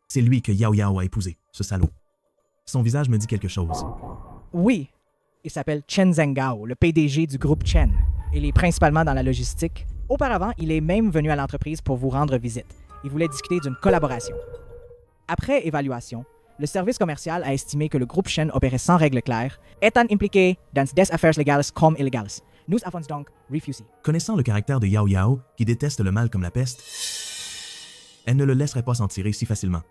C'est lui que Yao Yao a épousé, ce salaud. Son visage me dit quelque chose. Oui, il s'appelle Chen Zhenghao, le PDG du groupe Chen. Il est principalement dans la logistique. Auparavant, il est même venu à l'entreprise pour vous rendre visite. Il voulait discuter d'une collaboration. Après évaluation, le service commercial a estimé que le groupe Chen opérait sans règles claires, étant impliqué dans des affaires légales comme illégales. Nous avons donc refusé. Connaissant le caractère de Yao Yao, qui déteste le mal comme la peste, elle ne le laisserait pas s'en tirer si facilement.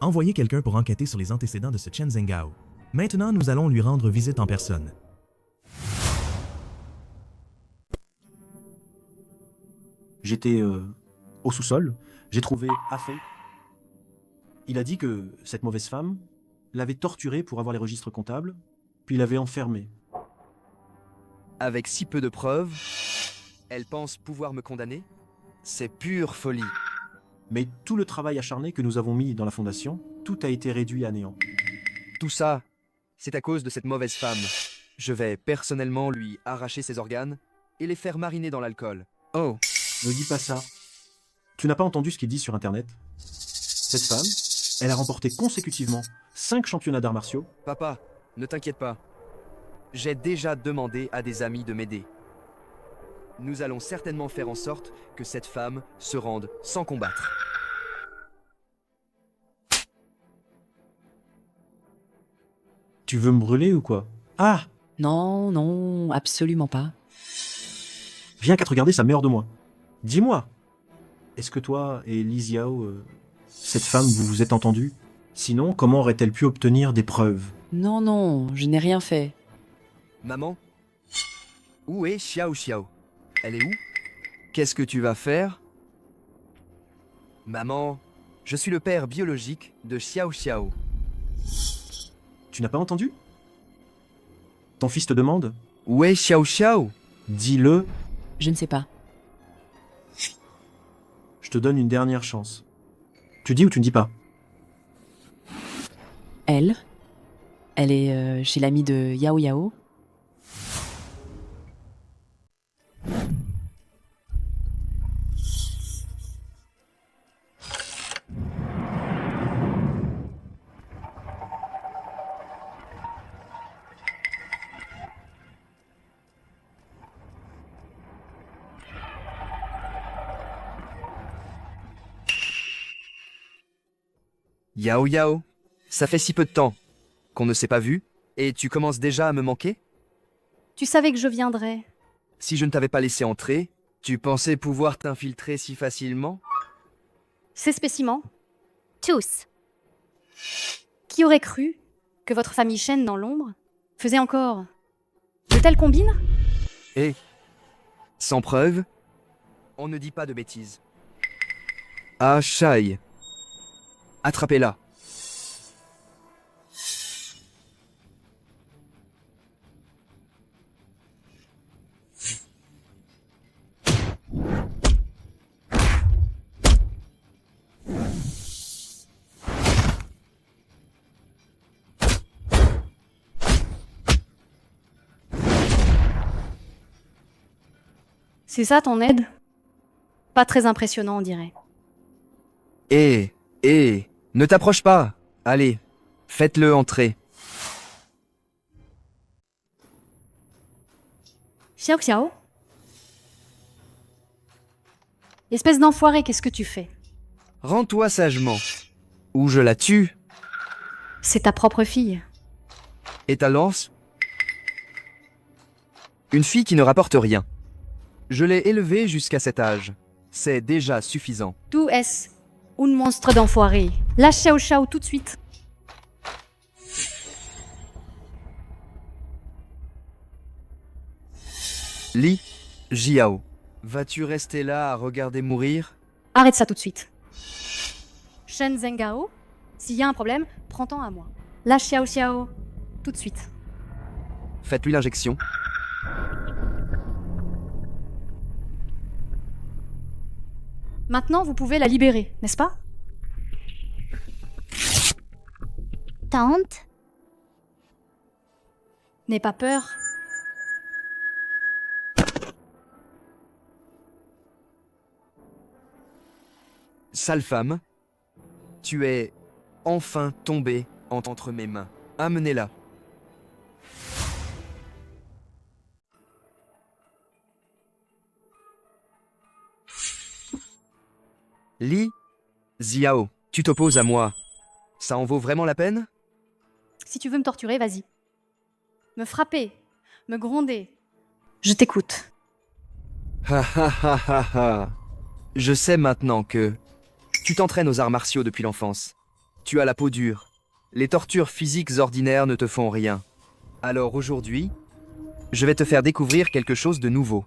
Envoyez quelqu'un pour enquêter sur les antécédents de ce Chen Zhenghao. Maintenant, nous allons lui rendre visite en personne. J'étais au sous-sol, j'ai trouvé Afei. Il a dit que cette mauvaise femme l'avait torturé pour avoir les registres comptables, puis l'avait enfermé. Avec si peu de preuves, elle pense pouvoir me condamner? C'est pure folie. Mais tout le travail acharné que nous avons mis dans la fondation, tout a été réduit à néant. Tout ça, c'est à cause de cette mauvaise femme. Je vais personnellement lui arracher ses organes et les faire mariner dans l'alcool. Oh. Ne dis pas ça. Tu n'as pas entendu ce qu'il dit sur Internet? Cette femme, elle a remporté consécutivement 5 championnats d'arts martiaux. Papa, ne t'inquiète pas. J'ai déjà demandé à des amis de m'aider. Nous allons certainement faire en sorte que cette femme se rende sans combattre. Tu veux me brûler ou quoi? Ah! Non, non, absolument pas. Viens qu'à te regarder, ça meurt de moi. Dis-moi, est-ce que toi et Li Xiao, cette femme, vous vous êtes entendus? Sinon, comment aurait-elle pu obtenir des preuves? Non, non, je n'ai rien fait. Maman? Où est Xiao Xiao? Elle est où? Qu'est-ce que tu vas faire? Maman, je suis le père biologique de Xiao Xiao. Tu n'as pas entendu? Ton fils te demande? Où est Xiao Xiao? Dis-le. Je ne sais pas. Je te donne une dernière chance. Tu dis ou tu ne dis pas? Elle est chez l'ami de Yao Yao. Yao Yao, ça fait si peu de temps qu'on ne s'est pas vu, et tu commences déjà à me manquer? Tu savais que je viendrais. Si je ne t'avais pas laissé entrer, tu pensais pouvoir t'infiltrer si facilement? Ces spécimens, Tous. qui aurait cru que votre famille Shen dans l'ombre faisait encore de telles combines? Et, sans preuve, on ne dit pas de bêtises. Ah, Shai. Attrapez-la. C'est ça ton aide? Pas très impressionnant, on dirait. Ne t'approche pas. Allez, faites-le entrer. Xiao Xiao? Espèce d'enfoiré, qu'est-ce que tu fais? Rends-toi sagement, ou je la tue. C'est ta propre fille. Et ta lance? Une fille qui ne rapporte rien. Je l'ai élevée jusqu'à cet âge. C'est déjà suffisant. Tu es un monstre d'enfoiré. Lâche Xiao Xiao tout de suite. Li Jiao, vas-tu rester là à regarder mourir? Arrête ça tout de suite. Shen Zhengao, s'il y a un problème, prends-t'en à moi. Lâche Xiao Xiao tout de suite. Faites-lui l'injection. Maintenant, vous pouvez la libérer, n'est-ce pas? Tante? N'aie pas peur. Sale femme, tu es enfin tombée entre mes mains. Amenez-la. Li Xiao, tu t'opposes à moi. Ça en vaut vraiment la peine? Si tu veux me torturer, vas-y. Me frapper, me gronder. Je t'écoute. Ha ha ha ha ha. Je sais maintenant que tu t'entraînes aux arts martiaux depuis l'enfance. Tu as la peau dure. Les tortures physiques ordinaires ne te font rien. Alors aujourd'hui, je vais te faire découvrir quelque chose de nouveau.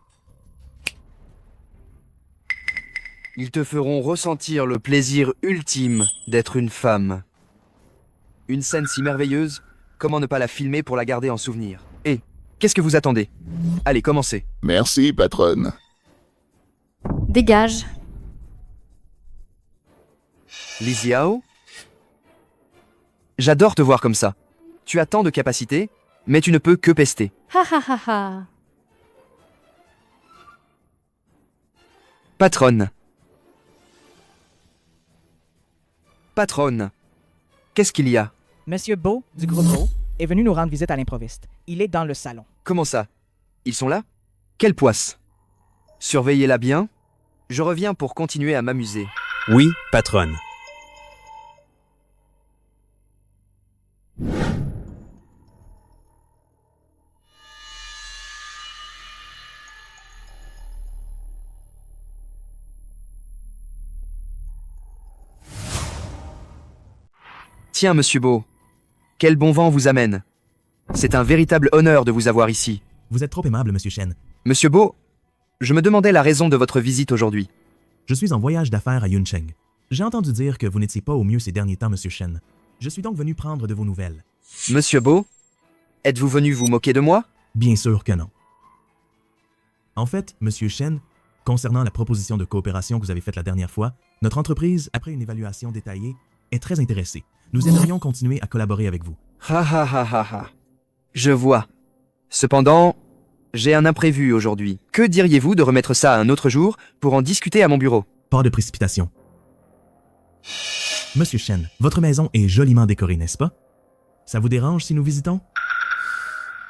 Ils te feront ressentir le plaisir ultime d'être une femme. Une scène si merveilleuse, comment ne pas la filmer pour la garder en souvenir? Et qu'est-ce que vous attendez? Allez, commencez. Merci, patronne. Dégage. Li Xiao? J'adore te voir comme ça. Tu as tant de capacités, mais tu ne peux que pester. Ha ha ha ha. Patronne. Patronne. Qu'est-ce qu'il y a? Monsieur Beau, du groupe Beau, est venu nous rendre visite à l'improviste. Il est dans le salon. Comment ça? Ils sont là? Quelle poisse! Surveillez-la bien. Je reviens pour continuer à m'amuser. Oui, patronne. Tiens, monsieur Beau. Quel bon vent vous amène. C'est un véritable honneur de vous avoir ici. Vous êtes trop aimable, monsieur Shen. Monsieur Beau, je me demandais la raison de votre visite aujourd'hui. Je suis en voyage d'affaires à Yuncheng. J'ai entendu dire que vous n'étiez pas au mieux ces derniers temps, monsieur Shen. Je suis donc venu prendre de vos nouvelles. Monsieur Beau, êtes-vous venu vous moquer de moi? Bien sûr que non. En fait, monsieur Shen, concernant la proposition de coopération que vous avez faite la dernière fois, notre entreprise, après une évaluation détaillée, est très intéressée. Nous aimerions continuer à collaborer avec vous. Ha ha ha ha ha. Je vois. Cependant, j'ai un imprévu aujourd'hui. Que diriez-vous de remettre ça à un autre jour pour en discuter à mon bureau? Pas de précipitation. Monsieur Shen, votre maison est joliment décorée, n'est-ce pas? Ça vous dérange si nous visitons?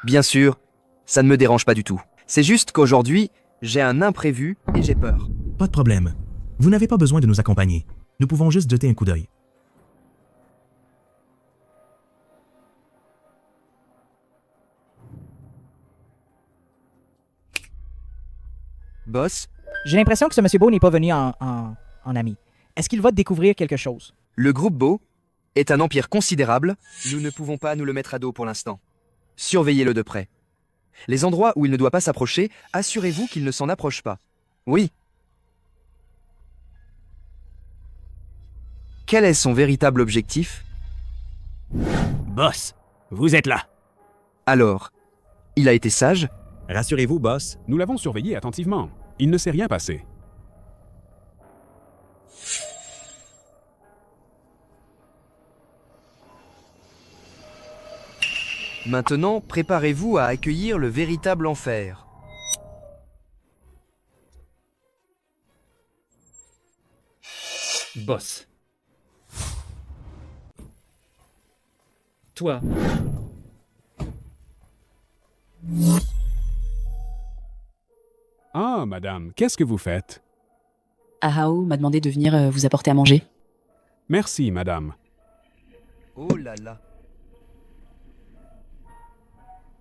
Bien sûr, ça ne me dérange pas du tout. C'est juste qu'aujourd'hui, j'ai un imprévu et j'ai peur. Pas de problème. Vous n'avez pas besoin de nous accompagner. Nous pouvons juste jeter un coup d'œil. Boss? J'ai l'impression que ce monsieur Beau n'est pas venu en ami. Est-ce qu'il va découvrir quelque chose? Le groupe Beau est un empire considérable. Nous ne pouvons pas nous le mettre à dos pour l'instant. Surveillez-le de près. Les endroits où il ne doit pas s'approcher, assurez-vous qu'il ne s'en approche pas. Oui. Quel est son véritable objectif? Boss, vous êtes là. Alors, il a été sage? Rassurez-vous, boss. Nous l'avons surveillé attentivement. Il ne s'est rien passé. Maintenant, préparez-vous à accueillir le véritable enfer. Boss. Toi. Ah, madame, qu'est-ce que vous faites? Ahao m'a demandé de venir vous apporter à manger. Merci, madame. Oh là là.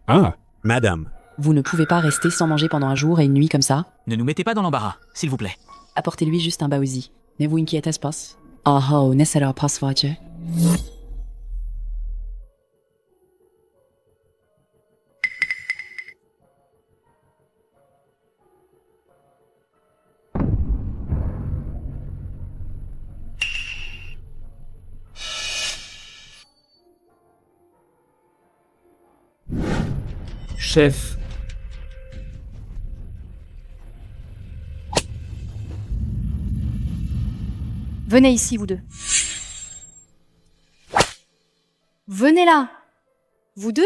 Ah, madame. Vous ne pouvez pas rester sans manger pendant un jour et une nuit comme ça. Ne nous mettez pas dans l'embarras, s'il vous plaît. Apportez-lui juste un baozi. Ne vous inquiétez pas. Ahao, ne sera pas fâché. Chef. Venez ici, vous deux. Venez là. Vous deux?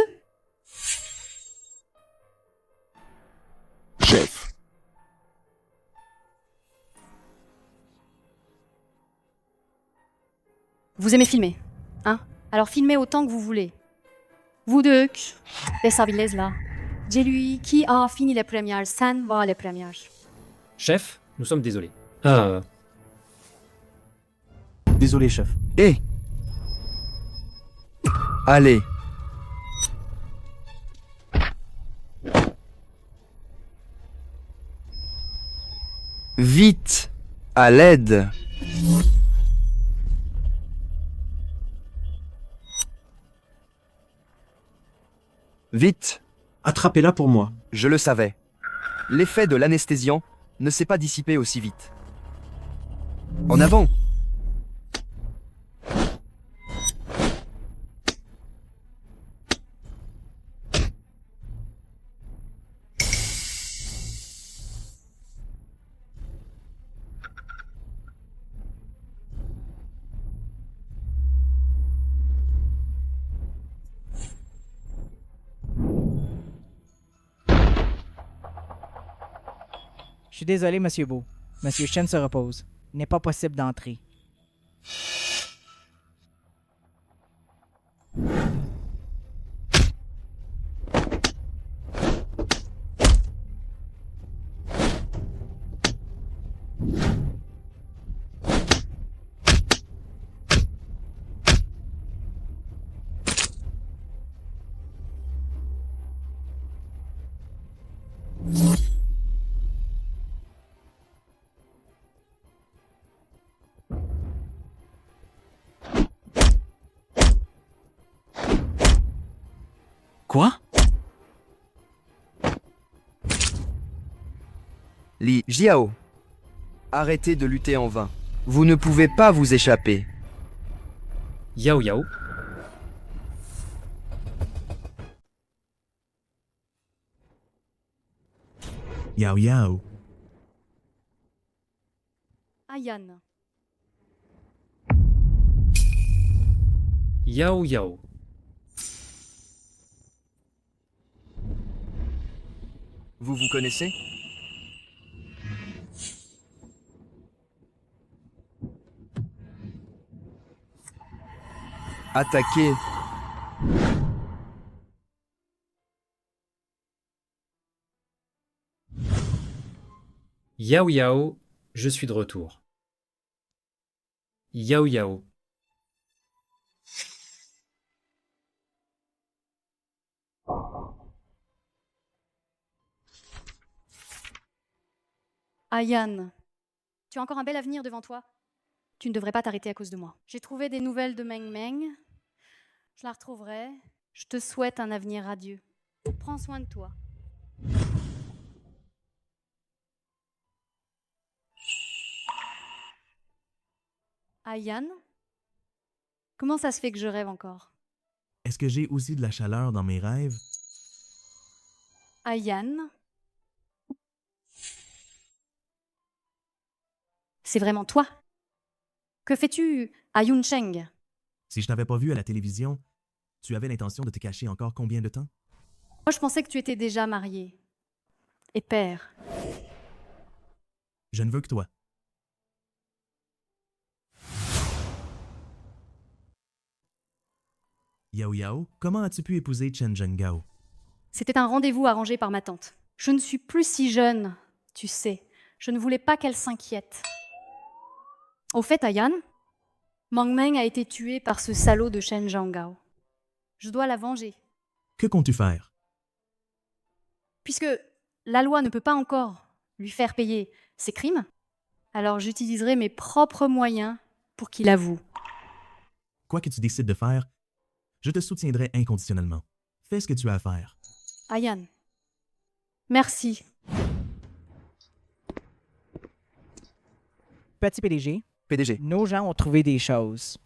Chef. Vous aimez filmer, hein? Alors filmez autant que vous voulez. Vous deux, les là. Dis-lui qui a fini les premières, San va les premières. Chef, nous sommes désolés. Désolé, chef. Hé! Allez. Vite! À l'aide! Vite! Attrapez-la pour moi. Je le savais. L'effet de l'anesthésiant ne s'est pas dissipé aussi vite. En avant! Je suis désolé, monsieur Beau. Monsieur Chen se repose. Il n'est pas possible d'entrer. Quoi? Li Jiao, arrêtez de lutter en vain. Vous ne pouvez pas vous échapper. Yao Yao. Yao Yao. Ayan. Yao Yao. Vous vous connaissez? Attaquez. Yao Yao, je suis de retour. Yao Yao. Ayan, tu as encore un bel avenir devant toi. Tu ne devrais pas t'arrêter à cause de moi. J'ai trouvé des nouvelles de Meng Meng. Je la retrouverai. Je te souhaite un avenir radieux. Prends soin de toi. Ayan, comment ça se fait que je rêve encore? Est-ce que j'ai aussi de la chaleur dans mes rêves? Ayan, c'est vraiment toi? Que fais-tu à Yuncheng? Si je t'avais pas vu à la télévision, tu avais l'intention de te cacher encore combien de temps? Moi, je pensais que tu étais déjà marié. Et père. Je ne veux que toi. Yao Yao, comment as-tu pu épouser Chen Zhenghao? C'était un rendez-vous arrangé par ma tante. Je ne suis plus si jeune, tu sais. Je ne voulais pas qu'elle s'inquiète. Au fait, Ayan, Meng Meng a été tué par ce salaud de Chen Zhenghao. Je dois la venger. Que comptes-tu faire? Puisque la loi ne peut pas encore lui faire payer ses crimes, alors j'utiliserai mes propres moyens pour qu'il avoue. Quoi que tu décides de faire, je te soutiendrai inconditionnellement. Fais ce que tu as à faire. Ayan, merci. Petit PDG. PDG. Nos gens ont trouvé des choses.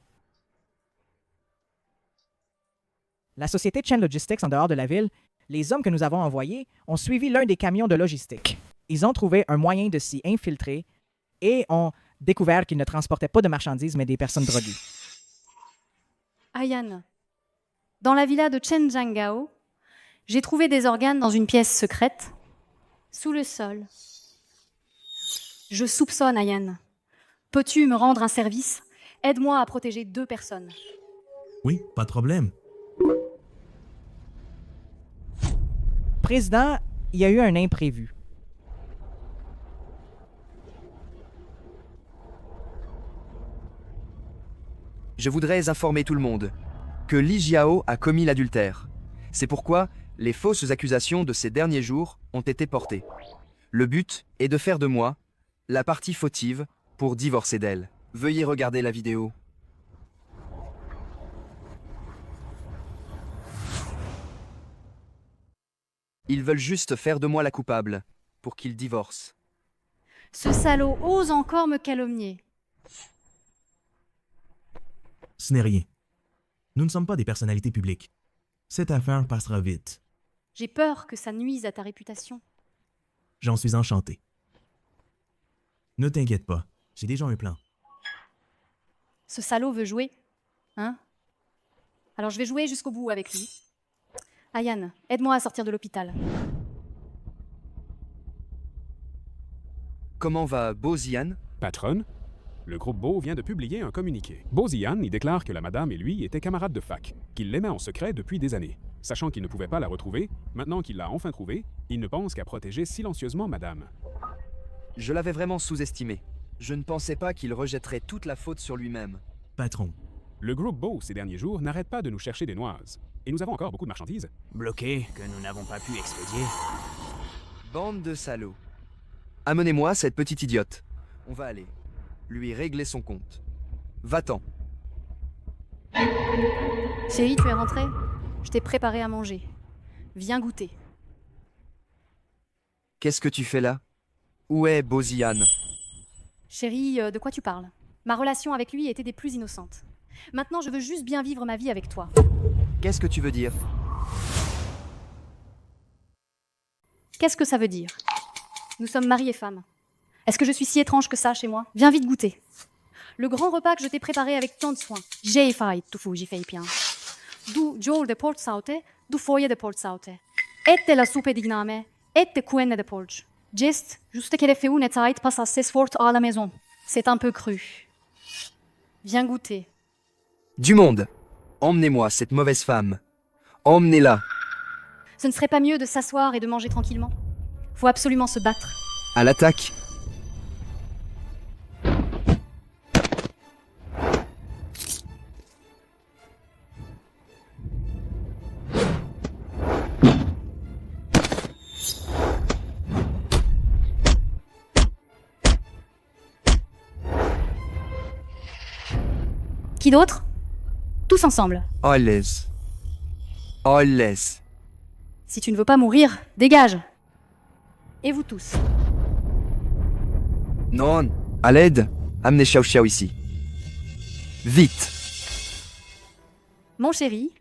La société Chen Logistics en dehors de la ville, les hommes que nous avons envoyés ont suivi l'un des camions de logistique. Ils ont trouvé un moyen de s'y infiltrer et ont découvert qu'ils ne transportaient pas de marchandises mais des personnes droguées. Ayan, dans la villa de Chen Zhenghao, j'ai trouvé des organes dans une pièce secrète, sous le sol. Je soupçonne, Ayan. Peux-tu me rendre un service? Aide-moi à protéger 2 personnes. Oui, pas de problème. Président, il y a eu un imprévu. Je voudrais informer tout le monde que Li Jiao a commis l'adultère. C'est pourquoi les fausses accusations de ces derniers jours ont été portées. Le but est de faire de moi la partie fautive pour divorcer d'elle. Veuillez regarder la vidéo. Ils veulent juste faire de moi la coupable pour qu'ils divorcent. Ce salaud ose encore me calomnier. Ce n'est rien. Nous ne sommes pas des personnalités publiques. Cette affaire passera vite. J'ai peur que ça nuise à ta réputation. J'en suis enchanté. Ne t'inquiète pas, j'ai déjà un plan. Ce salaud veut jouer, hein? Alors je vais jouer jusqu'au bout avec lui. Ayan, aide-moi à sortir de l'hôpital. comment va Bozian? Patronne, le groupe Beau vient de publier un communiqué. Bozian y déclare que la madame et lui étaient camarades de fac, qu'il l'aimait en secret depuis des années. Sachant qu'il ne pouvait pas la retrouver, maintenant qu'il l'a enfin trouvée, il ne pense qu'à protéger silencieusement madame. Je l'avais vraiment sous-estimé. Je ne pensais pas qu'il rejetterait toute la faute sur lui-même. Patron. Le groupe Beau, ces derniers jours, n'arrête pas de nous chercher des noises. Et nous avons encore beaucoup de marchandises. Bloquées, que nous n'avons pas pu expédier. Bande de salauds. Amenez-moi cette petite idiote. On va aller lui régler son compte. Va-t'en. Chérie, tu es rentrée? Je t'ai préparé à manger. Viens goûter. Qu'est-ce que tu fais là? Où est Bozian? Chérie, de quoi tu parles? Ma relation avec lui était des plus innocentes. Maintenant, je veux juste bien vivre ma vie avec toi. Qu'est-ce que tu veux dire? Qu'est-ce que ça veut dire? Nous sommes mari et femme. Est-ce que je suis si étrange que ça chez moi? Viens vite goûter. Le grand repas que je t'ai préparé avec tant de soin. J'ai fait tout j'y fais bien. Du Joel de Port Saute, du foyer de Port Saute. Et la soupe digname, et de couenne de Porge. Juste qu'elle fait une taille passe assez forte à la maison. C'est un peu cru. Viens goûter. Du monde. Emmenez-moi cette mauvaise femme. Emmenez-la. Ce ne serait pas mieux de s'asseoir et de manger tranquillement? Faut absolument se battre. À l'attaque. Qui d'autre? Tous ensemble. Alles. Alles. Si tu ne veux pas mourir, dégage. Et vous tous. Non, à l'aide. Amenez Xiao Xiao ici. Vite. Mon chéri,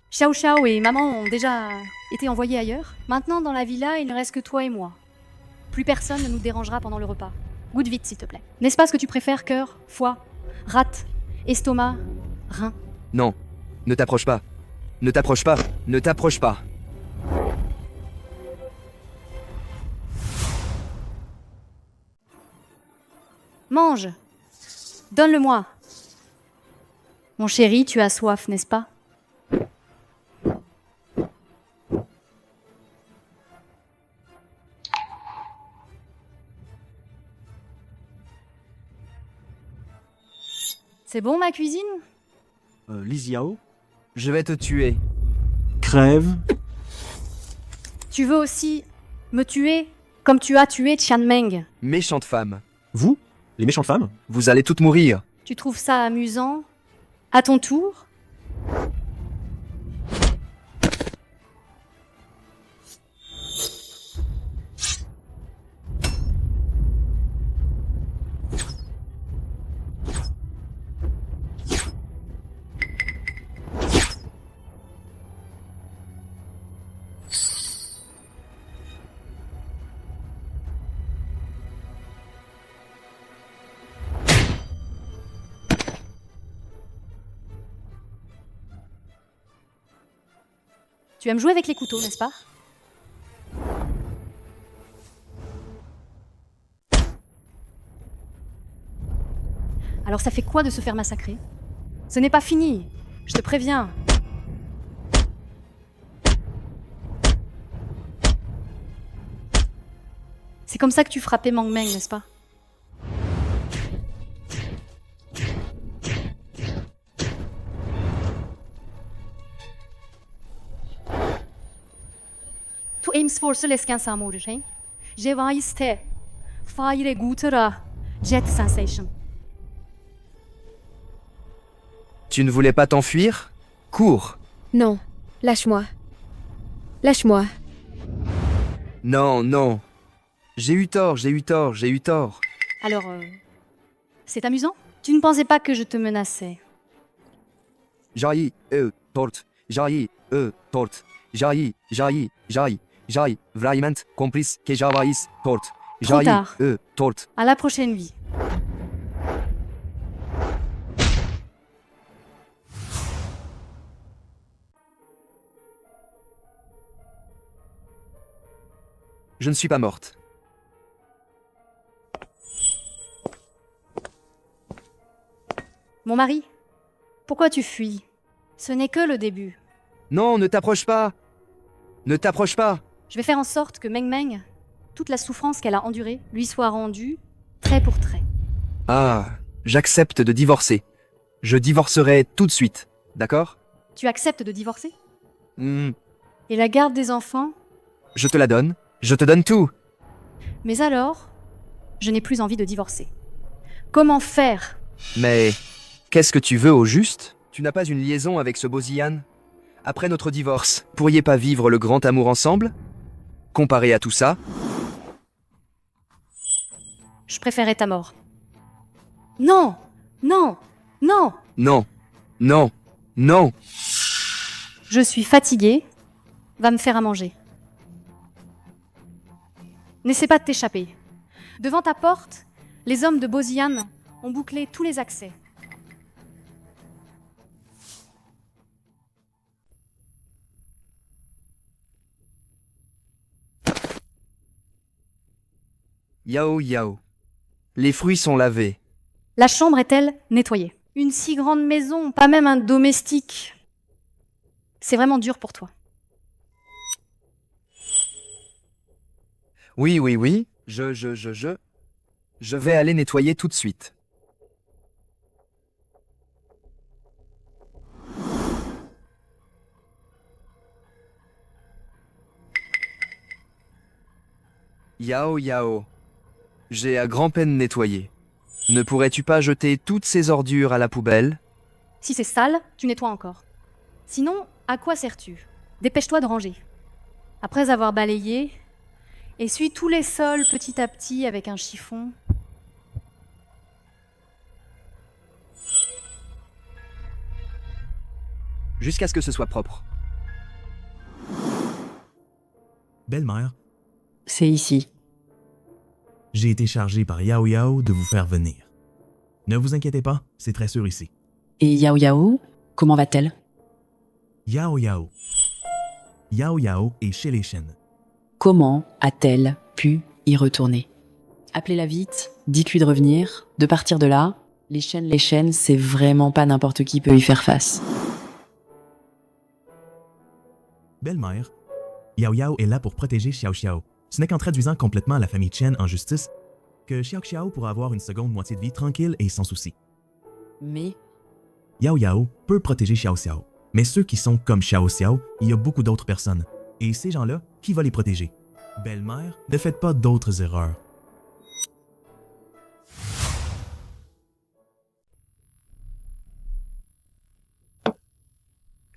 Xiao Xiao et maman ont déjà été envoyés ailleurs. Maintenant, dans la villa, il ne reste que toi et moi. Plus personne ne nous dérangera pendant le repas. Goûte vite, s'il te plaît. N'est-ce pas ce que tu préfères, cœur, foie, rate, estomac, rein? Non, ne t'approche pas. Ne t'approche pas. Ne t'approche pas. Mange. Donne-le-moi. Mon chéri, tu as soif, n'est-ce pas? C'est bon, ma cuisine? Liziao, Je vais te tuer. crève. Tu veux aussi me tuer comme tu as tué Tian Meng? Méchante femme. Vous, les méchantes femmes? Vous allez toutes mourir. Tu trouves ça amusant? À ton tour? Tu aimes jouer avec les couteaux, n'est-ce pas? Alors ça fait quoi de se faire massacrer? Ce n'est pas fini, je te préviens. C'est comme ça que tu frappais Mang Meng, n'est-ce pas? Tu aims force lesken samour, hein? J'ai vaiste. Fire gutera. Jet sensation. Tu ne voulais pas t'enfuir? Cours. Non, lâche-moi. Lâche-moi. Non, non. J'ai eu tort, j'ai eu tort, j'ai eu tort. Alors, c'est amusant? Tu ne pensais pas que je te menaçais? J'aille, porte. J'aille, porte. J'aille, vraiment complice que j'aille, porte. Trop J'aille, tard. porte. À la prochaine vie. Je ne suis pas morte. Mon mari, pourquoi tu fuis? Ce n'est que le début. Non, ne t'approche pas. Ne t'approche pas. Je vais faire en sorte que Meng Meng, toute la souffrance qu'elle a endurée, lui soit rendue trait pour trait. Ah, j'accepte de divorcer. Je divorcerai tout de suite, d'accord? Tu acceptes de divorcer? Hmm, Et la garde des enfants? je te la donne. Je te donne tout. Mais alors, je n'ai plus envie de divorcer. Comment faire? Mais qu'est-ce que tu veux au juste? Tu n'as pas une liaison avec ce beau Zian? Après notre divorce, pourriez pas vivre le grand amour ensemble? Comparé à tout ça? Je préférais ta mort. Non! Non! Non! Non. Non. Non. Je suis fatiguée. Va me faire à manger. N'essaie pas de t'échapper. Devant ta porte, les hommes de Bozian ont bouclé tous les accès. Yao Yao. Les fruits sont lavés. La chambre est-elle nettoyée? Une si grande maison, pas même un domestique. C'est vraiment dur pour toi. Oui, oui, oui. Je vais aller nettoyer tout de suite. Yao Yao. J'ai à grand-peine nettoyé. Ne pourrais-tu pas jeter toutes ces ordures à la poubelle? Si c'est sale, tu nettoies encore. Sinon, à quoi sers-tu? Dépêche-toi de ranger. Après avoir balayé, essuie tous les sols petit à petit avec un chiffon. Jusqu'à ce que ce soit propre. Belle-mère, C'est ici. j'ai été chargé par Yao Yao de vous faire venir. Ne vous inquiétez pas, c'est très sûr ici. Et Yao Yao, comment va-t-elle? Yao Yao. Yao Yao est chez les Shen. Comment a-t-elle pu y retourner? Appelez-la vite, dites-lui de revenir, de partir de là. Les chaînes, c'est vraiment pas n'importe qui peut y faire face. Belle-mère, Yao Yao est là pour protéger Xiao Xiao. Ce n'est qu'en traduisant complètement la famille Chen en justice que Xiao Xiao pourra avoir une seconde moitié de vie tranquille et sans souci. Mais Yao Yao peut protéger Xiao Xiao. Mais ceux qui sont comme Xiao Xiao, il y a beaucoup d'autres personnes. Et ces gens-là, qui va les protéger? Belle-mère, ne faites pas d'autres erreurs.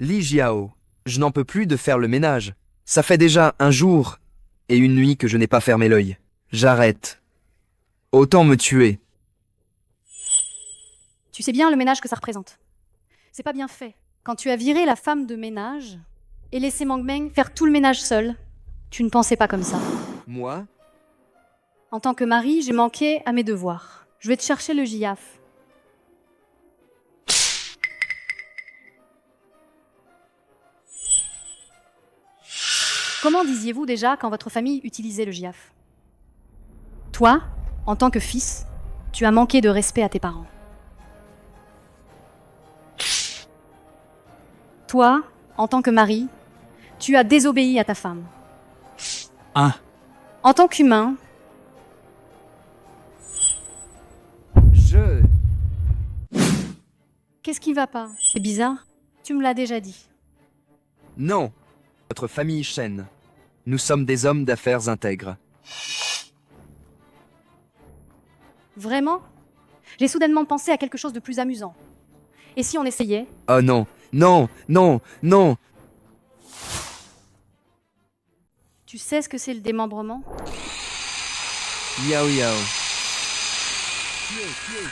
Li Jiao, je n'en peux plus de faire le ménage. Ça fait déjà un jour et une nuit que je n'ai pas fermé l'œil. J'arrête. Autant me tuer. Tu sais bien le ménage que ça représente. C'est pas bien fait. Quand tu as viré la femme de ménage et laissé Meng Meng faire tout le ménage seul, tu ne pensais pas comme ça. Moi? En tant que mari, j'ai manqué à mes devoirs. Je vais te chercher le GIAF. Comment disiez-vous déjà quand votre famille utilisait le GIAF? Toi, en tant que fils, tu as manqué de respect à tes parents. Toi, en tant que mari, tu as désobéi à ta femme. Ah, En tant qu'humain, qu'est-ce qui va pas? C'est bizarre. Tu me l'as déjà dit. Non. Notre famille Shen. Nous sommes des hommes d'affaires intègres. Vraiment? J'ai soudainement pensé à quelque chose de plus amusant. Et si on essayait? Oh non. Non. Non. Non. Tu sais ce que c'est le démembrement? Yao Yao.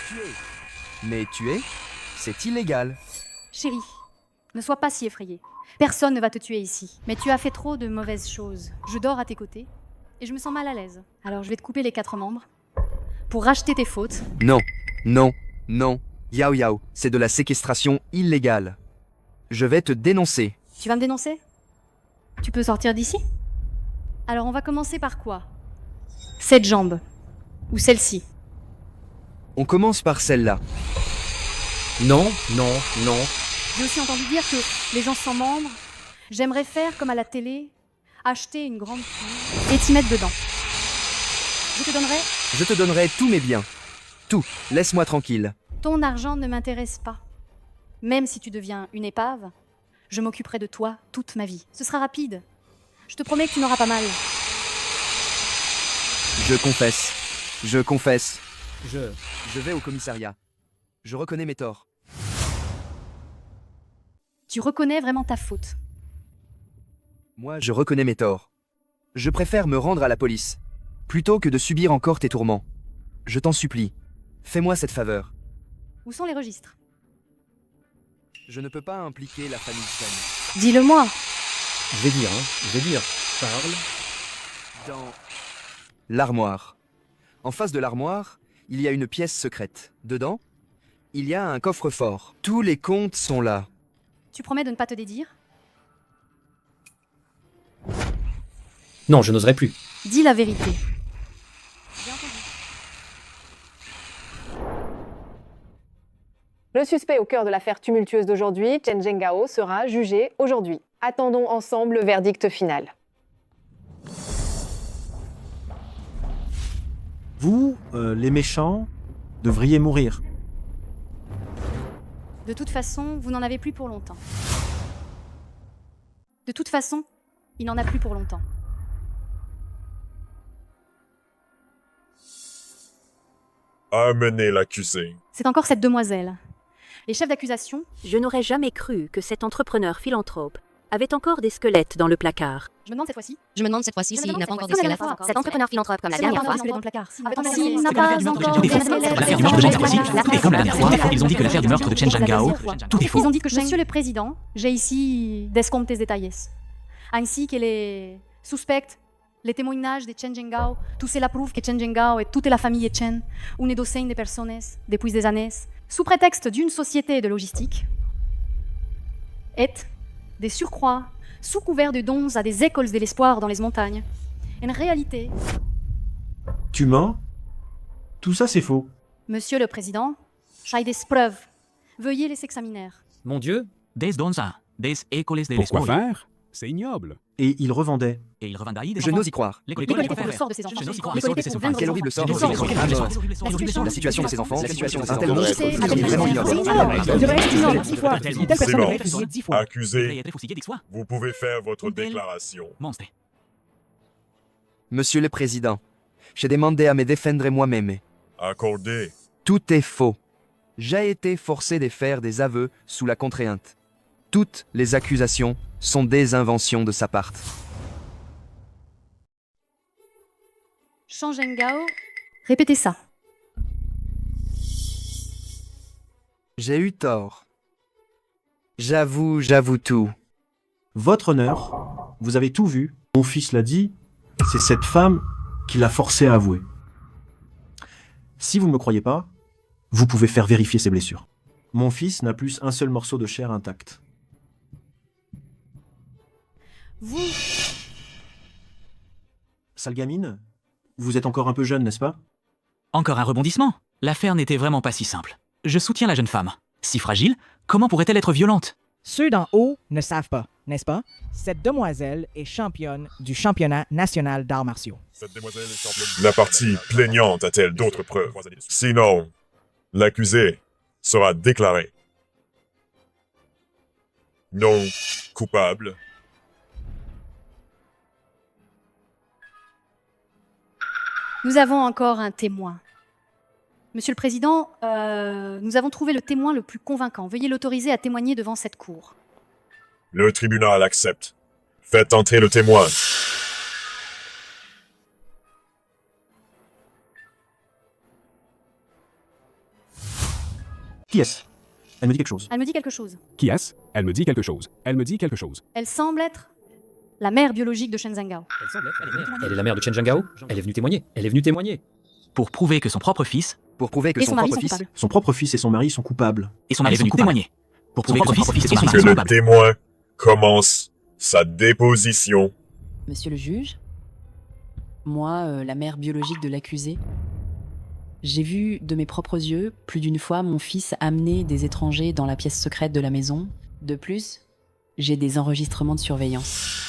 Tuer. Mais tuer, c'est illégal. Chérie, ne sois pas si effrayée. Personne ne va te tuer ici. Mais tu as fait trop de mauvaises choses. Je dors à tes côtés et je me sens mal à l'aise. Alors je vais te couper les 4 membres pour racheter tes fautes. Non. Non. Non. Yao Yao, c'est de la séquestration illégale. Je vais te dénoncer. Tu vas me dénoncer? Tu peux sortir d'ici? Alors on va commencer par quoi? Cette jambe. Ou celle-ci. On commence par celle-là. Non, non, non. J'ai aussi entendu dire que les gens sans membres, j'aimerais faire comme à la télé, acheter une grande cour et t'y mettre dedans. Je te donnerai tous mes biens. Tout. Laisse-moi tranquille. Ton argent ne m'intéresse pas. Même si tu deviens une épave, je m'occuperai de toi toute ma vie. Ce sera rapide. Je te promets que tu n'auras pas mal. Je confesse. Je confesse. Je vais au commissariat. Je reconnais mes torts. Tu reconnais vraiment ta faute. Moi, je reconnais mes torts. Je préfère me rendre à la police, plutôt que de subir encore tes tourments. Je t'en supplie, fais-moi cette faveur. Où sont les registres? Je ne peux pas impliquer la famille Chen. Dis-le-moi. Je vais dire. Parle. Dans l'armoire. En face de l'armoire, il y a une pièce secrète. Dedans, il y a un coffre-fort. Tous les comptes sont là. Tu promets de ne pas te dédire? Non, je n'oserais plus. Dis la vérité. Le suspect au cœur de l'affaire tumultueuse d'aujourd'hui, Chen Zhengao, sera jugé aujourd'hui. Attendons ensemble le verdict final. Vous, les méchants, devriez mourir. De toute façon, vous n'en avez plus pour longtemps. De toute façon, il n'en a plus pour longtemps. Amenez l'accusé. C'est encore cette demoiselle. Les chefs d'accusation. Je n'aurais jamais cru que cet entrepreneur philanthrope avait encore des squelettes dans le placard. Je me demande cette fois-ci. Je me demande cette fois-ci s'il n'a pas encore des Comme la squelettes. dernière fois, cet entrepreneur philanthrope comme la dernière fois. Dans le placard. S'il n'a Comme l'affaire du meurtre de Chen, ils ont dit que l'affaire du meurtre de Chen Zhengao, tout est faux. Ils ont dit que Monsieur le Président, j'ai ici descompte tes détails. Ainsi que les suspects, les témoignages de Chen Zhengao, tout cela prouve que Chen Zhengao et toute la famille Chen, une docene de personnes depuis des années, sous prétexte d'une société de logistique, est des surcroîts sous couvert de dons à des écoles de l'espoir dans les montagnes. En réalité, Tu mens? Tout ça, c'est faux. Monsieur le Président, j'ai des preuves. Veuillez les examiner. Mon Dieu. Des dons a des écoles de Pourquoi l'espoir. faire? C'est ignoble. Et il revendait. Et il revendait des Je n'ose y croire. L'école pour le sort de ces enfants. L'école pour le sort de ces enfants. Quel horrible sort. La situation de ces enfants, la situation de ces enfants. Silence. Accusé, vous pouvez faire votre déclaration. Monsieur le Président, j'ai demandé à me défendre moi-même. Accordé. Tout est faux. J'ai été forcé de faire des aveux sous la contrainte. Toutes les accusations sont des inventions de sa part. Chen Zhengao, répétez ça. J'ai eu tort. J'avoue tout. Votre honneur, vous avez tout vu. Mon fils l'a dit, c'est cette femme qui l'a forcé à avouer. Si vous ne me croyez pas, vous pouvez faire vérifier ses blessures. Mon fils n'a plus un seul morceau de chair intact. Vous, Sale gamine, vous êtes encore un peu jeune, n'est-ce pas? Encore un rebondissement. L'affaire n'était vraiment pas si simple. Je soutiens la jeune femme. Si fragile, comment pourrait-elle être violente? Ceux d'en haut ne savent pas, n'est-ce pas? Cette demoiselle est championne du championnat national d'arts martiaux. Cette demoiselle est championne. La partie plaignante a-t-elle d'autres preuves? Sinon, l'accusé sera déclaré non coupable. nous avons encore un témoin. Monsieur le Président, nous avons trouvé le témoin le plus convaincant. Veuillez l'autoriser à témoigner devant cette cour. Le tribunal accepte. Faites entrer le témoin. Qui est-ce? Elle me dit quelque chose. Elle me dit quelque chose. Qui est-ce? Elle me dit quelque chose. Elle me dit quelque chose. Elle semble être la mère biologique de Chen Zhengao. Elle est la mère de Chen Zhengao. Elle est venue témoigner. Elle est venue témoigner. Pour prouver que son propre fils... Pour prouver que Et son son mari propre sont fils... coupables. Son propre fils et son mari sont coupables. Et son mari sont témoigner. Pour prouver que son propre fils et son mari Que sont le coupables. témoin commence sa déposition. Monsieur le juge, moi, la mère biologique de l'accusé, J'ai vu de mes propres yeux, plus d'une fois, mon fils amener des étrangers dans la pièce secrète de la maison. De plus, j'ai des enregistrements de surveillance.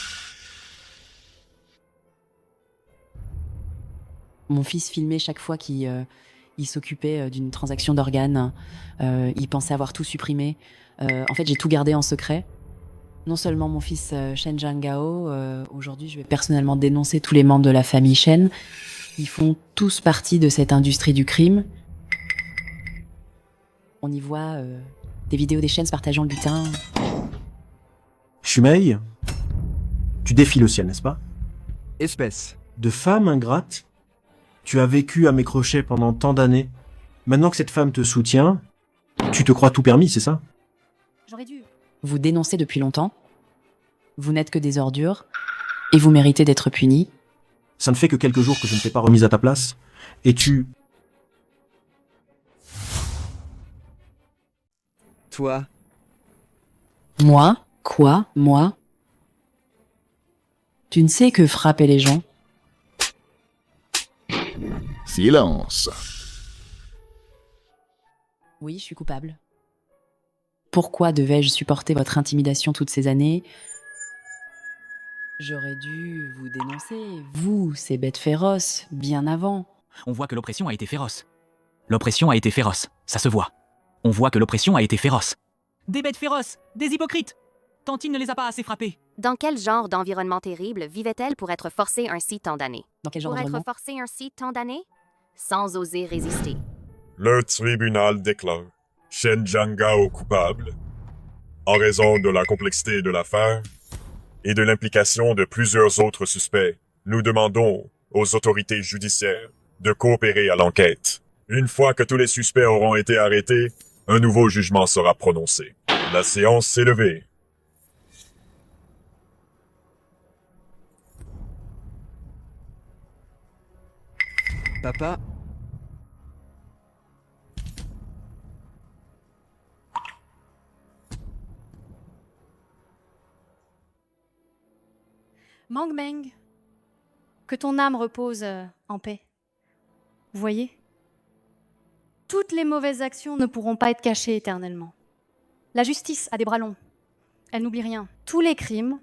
Mon fils filmait chaque fois qu'il s'occupait d'une transaction d'organes. Il pensait avoir tout supprimé. En fait, j'ai tout gardé en secret. Non seulement mon fils Shen Zhangao, aujourd'hui je vais personnellement dénoncer tous les membres de la famille Shen. Ils font tous partie de cette industrie du crime. On y voit des vidéos des Shen se partageant le butin. Shumei, tu défies le ciel, n'est-ce pas? Espèce. De femme ingrate, tu as vécu à mes crochets pendant tant d'années. Maintenant que cette femme te soutient, tu te crois tout permis, c'est ça? J'aurais dû. Vous dénoncez depuis longtemps. Vous n'êtes que des ordures. Et vous méritez d'être punis. Ça ne fait que quelques jours que je ne t'ai pas remise à ta place. Et tu... Toi, Moi? Quoi? Moi? Tu ne sais que frapper les gens. Silence. Oui, je suis coupable. Pourquoi devais-je supporter votre intimidation toutes ces années? J'aurais dû vous dénoncer, vous, ces bêtes féroces, bien avant. On voit que l'oppression a été féroce. L'oppression a été féroce, ça se voit. On voit que l'oppression a été féroce. Des bêtes féroces, des hypocrites. Tantine ne les a pas assez frappés. Dans quel genre d'environnement terrible vivait-elle pour être forcée ainsi tant d'années? Dans quel genre Pour être d'environnement? forcée ainsi tant d'années? Sans oser résister. Le tribunal déclare Shen Zhangao coupable en raison de la complexité de l'affaire et de l'implication de plusieurs autres suspects. Nous demandons aux autorités judiciaires de coopérer à l'enquête. Une fois que tous les suspects auront été arrêtés, un nouveau jugement sera prononcé. La séance s'est levée. papa, Mang Meng, que ton âme repose en paix. Vous voyez? Toutes les mauvaises actions ne pourront pas être cachées éternellement. La justice a des bras longs. Elle n'oublie rien. Tous les crimes,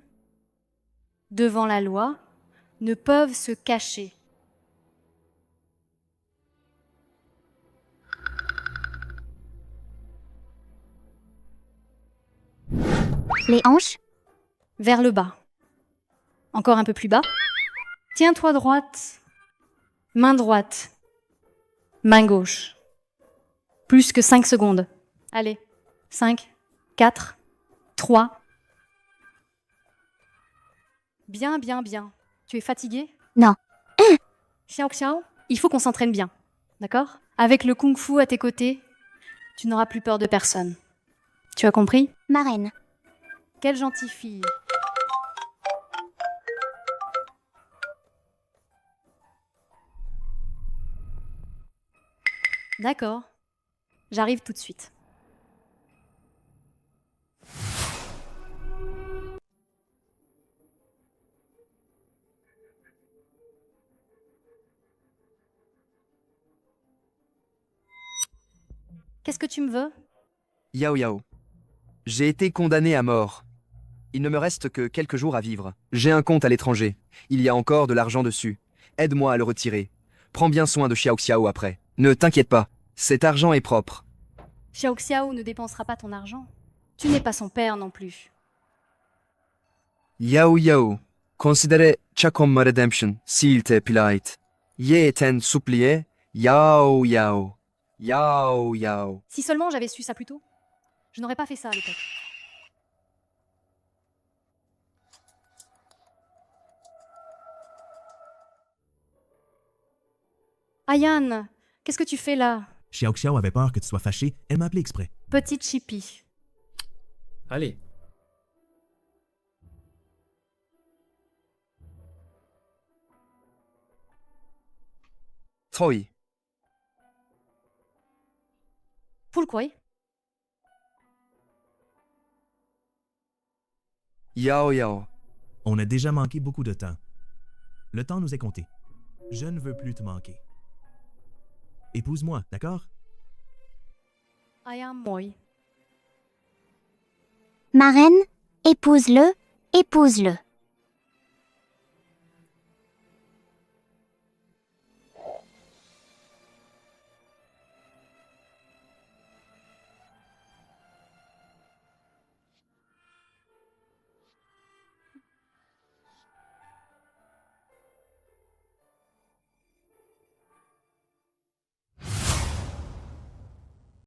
devant la loi, ne peuvent se cacher. Les hanches? Vers le bas. Encore un peu plus bas. Tiens-toi droite. Main droite. Main gauche. Plus que 5 secondes. Allez. 5, 4, 3. Bien, bien, bien. Tu es fatigué? Non. Xiao Xiao, il faut qu'on s'entraîne bien. D'accord? Avec le kung-fu à tes côtés, tu n'auras plus peur de personne. Tu as compris? Ma reine. Quelle gentille fille. D'accord. J'arrive tout de suite. Qu'est-ce que tu me veux? Yao Yao. J'ai été condamné à mort. Il ne me reste que quelques jours à vivre. J'ai un compte à l'étranger. Il y a encore de l'argent dessus. Aide-moi à le retirer. Prends bien soin de Xiao Xiao après. Ne t'inquiète pas, cet argent est propre. Xiao Xiao ne dépensera pas ton argent. Tu n'es pas son père non plus. Yao Yao. Considérez Chakom Redemption, s'il te plaît. Ye ten supplié, Yao Yao. Yao Yao. Si seulement j'avais su ça plus tôt, je n'aurais pas fait ça à l'époque. Ayan, qu'est-ce que tu fais là? Xiao Xiao avait peur que tu sois fâché, elle m'a appelé exprès. Petite chipie. Allez. Troy. Pourquoi? Yao Yao. On a déjà manqué beaucoup de temps. Le temps nous est compté. Je ne veux plus te manquer. épouse-moi, d'accord? Ayam moi. Ma reine, épouse-le, épouse-le.